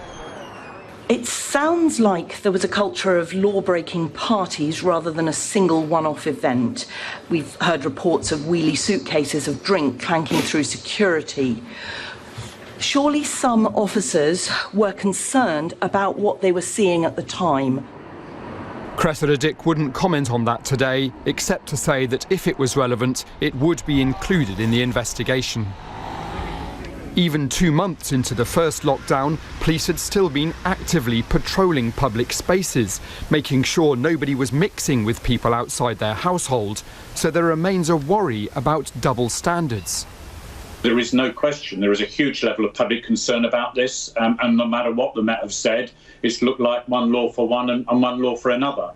It sounds like there was a culture of law-breaking parties rather than a single one-off event. We've heard reports of wheelie suitcases of drink clanking through security. Surely some officers were concerned about what they were seeing at the time. Cressida Dick wouldn't comment on that today, except to say that if it was relevant, it would be included in the investigation. Even 2 months into the first lockdown, police had still been actively patrolling public spaces, making sure nobody was mixing with people outside their household. So there remains a worry about double standards. There is no question there is a huge level of public concern about this, and no matter what the Met have said, it's looked like one law for one and one law for another.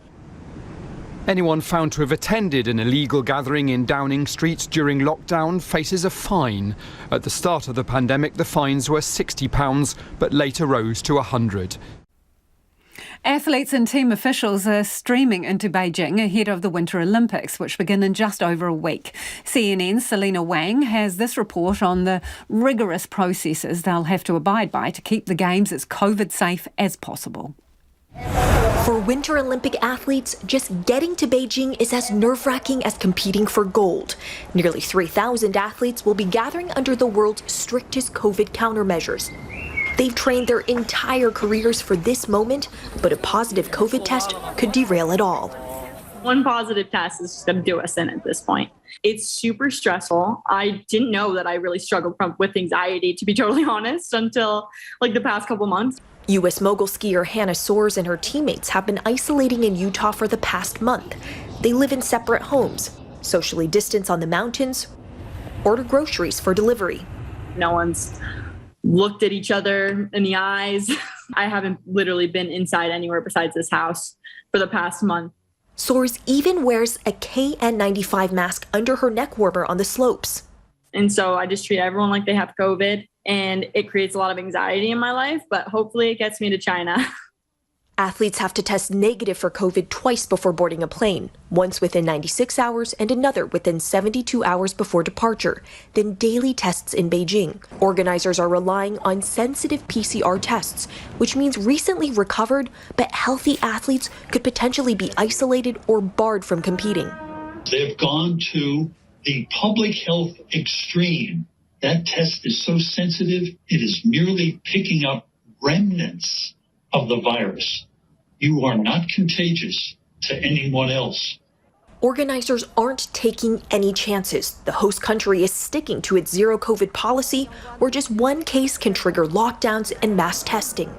Anyone found to have attended an illegal gathering in Downing Street during lockdown faces a fine. At the start of the pandemic, the fines were £60, but later rose to £100. Athletes and team officials are streaming into Beijing ahead of the Winter Olympics, which begin in just over a week. CNN's Selena Wang has this report on the rigorous processes they'll have to abide by to keep the Games as COVID-safe as possible. For Winter Olympic athletes, just getting to Beijing is as nerve-wracking as competing for gold. Nearly 3,000 athletes will be gathering under the world's strictest COVID countermeasures. They've trained their entire careers for this moment, but a positive COVID test could derail it all. One positive test is just going to do us in at this point. It's super stressful. I didn't know that I really struggled with anxiety, to be totally honest, until the past couple months. U.S. mogul skier Hannah Soares and her teammates have been isolating in Utah for the past month. They live in separate homes, socially distance on the mountains, order groceries for delivery. No one's looked at each other in the eyes. I haven't literally been inside anywhere besides this house for the past month. Soares even wears a KN95 mask under her neck warmer on the slopes. And so I just treat everyone like they have COVID, and it creates a lot of anxiety in my life, but hopefully it gets me to China. Athletes have to test negative for COVID twice before boarding a plane, once within 96 hours and another within 72 hours before departure, then daily tests in Beijing. Organizers are relying on sensitive PCR tests, which means recently recovered but healthy athletes could potentially be isolated or barred from competing. They've gone to the public health extreme. That test is so sensitive, it is merely picking up remnants of the virus. You are not contagious to anyone else. Organizers aren't taking any chances. The host country is sticking to its zero COVID policy, where just one case can trigger lockdowns and mass testing.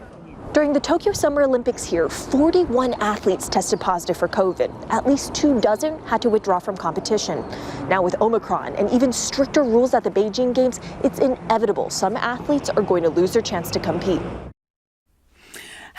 During the Tokyo Summer Olympics here, 41 athletes tested positive for COVID. At least 24 had to withdraw from competition. Now with Omicron and even stricter rules at the Beijing Games, it's inevitable some athletes are going to lose their chance to compete.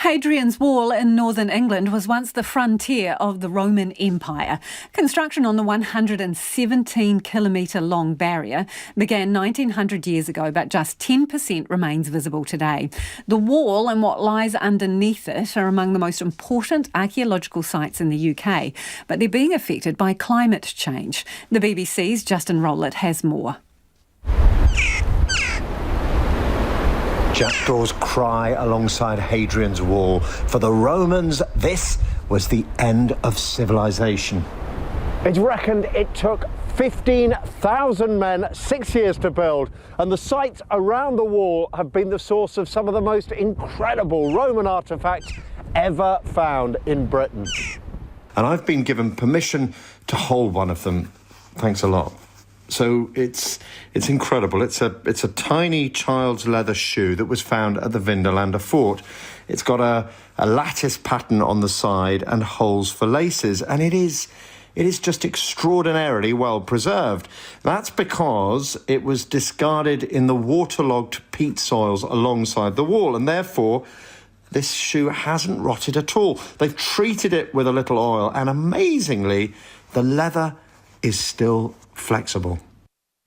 Hadrian's Wall in northern England was once the frontier of the Roman Empire. Construction on the 117-kilometre long barrier began 1900 years ago, but just 10% remains visible today. The wall and what lies underneath it are among the most important archaeological sites in the UK, but they're being affected by climate change. The BBC's Justin Rowlett has more. Jackdaws cry alongside Hadrian's Wall. For the Romans, this was the end of civilization. It's reckoned it took 15,000 men 6 years to build, and the sites around the wall have been the source of some of the most incredible Roman artefacts ever found in Britain. And I've been given permission to hold one of them. Thanks a lot. So it's incredible. It's a tiny child's leather shoe that was found at the Vindolanda Fort. It's got a lattice pattern on the side and holes for laces, and it is just extraordinarily well preserved. That's because it was discarded in the waterlogged peat soils alongside the wall, and therefore this shoe hasn't rotted at all. They've treated it with a little oil, and amazingly, the leather is still flexible.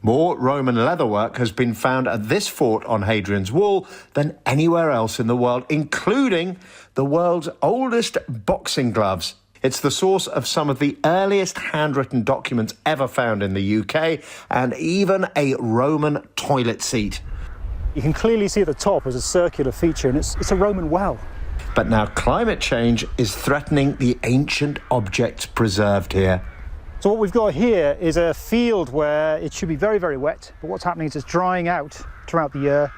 More Roman leatherwork has been found at this fort on Hadrian's Wall than anywhere else in the world, including the world's oldest boxing gloves. It's the source of some of the earliest handwritten documents ever found in the UK, and even a Roman toilet seat. You can clearly see at the top as a circular feature, and it's a Roman well. But now climate change is threatening the ancient objects preserved here. So what we've got here is a field where it should be very, very wet, but what's happening is it's drying out throughout the year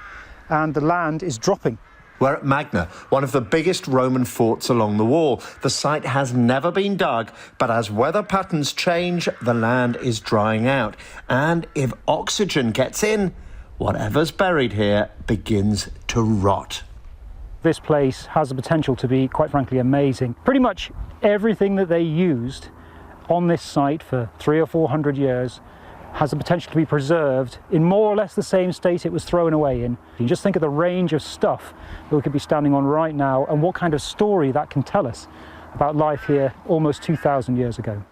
and the land is dropping. We're at Magna, one of the biggest Roman forts along the wall. The site has never been dug, but as weather patterns change, the land is drying out. And if oxygen gets in, whatever's buried here begins to rot. This place has the potential to be, quite frankly, amazing. Pretty much everything that they used on this site for 300 or 400 years has the potential to be preserved in more or less the same state it was thrown away in. You just think of the range of stuff that we could be standing on right now and what kind of story that can tell us about life here almost 2,000 years ago.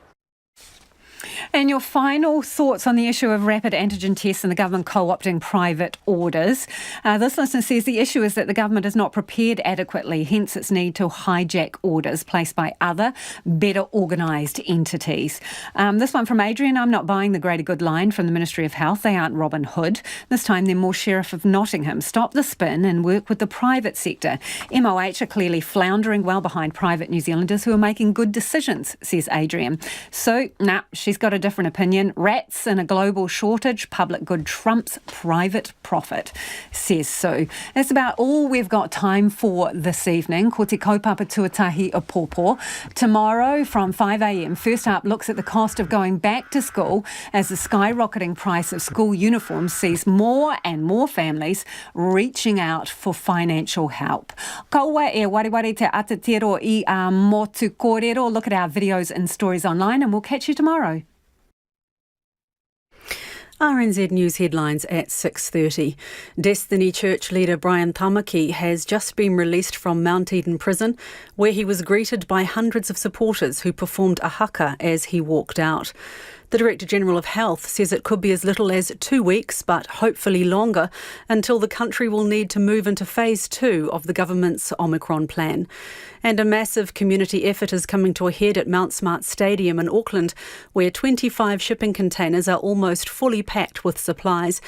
And your final thoughts on the issue of rapid antigen tests and the government co-opting private orders. This listener says the issue is that the government is not prepared adequately, hence its need to hijack orders placed by other, better organised entities. This one from Adrian: I'm not buying the greater good line from the Ministry of Health. They aren't Robin Hood. This time they're more Sheriff of Nottingham. Stop the spin and work with the private sector. MOH are clearly floundering well behind private New Zealanders who are making good decisions, says Adrian. So, she's got a different opinion. Rats in a global shortage, public good trumps private profit, says Sue. That's about all we've got time for this evening. Ko te kaupapa tuatahi o pōpō. Tomorrow from 5 a.m, First Up looks at the cost of going back to school as the skyrocketing price of school uniforms sees more and more families reaching out for financial help. Kaua e wariwari te atatiro I a motu kōrero. Look at our videos and stories online and we'll catch you tomorrow. RNZ News headlines at 6:30. Destiny Church leader Brian Tamaki has just been released from Mount Eden prison, where he was greeted by hundreds of supporters who performed a haka as he walked out. The Director General of Health says it could be as little as 2 weeks, but hopefully longer, until the country will need to move into phase 2 of the government's Omicron plan. And a massive community effort is coming to a head at Mount Smart Stadium in Auckland, where 25 shipping containers are almost fully packed with supplies.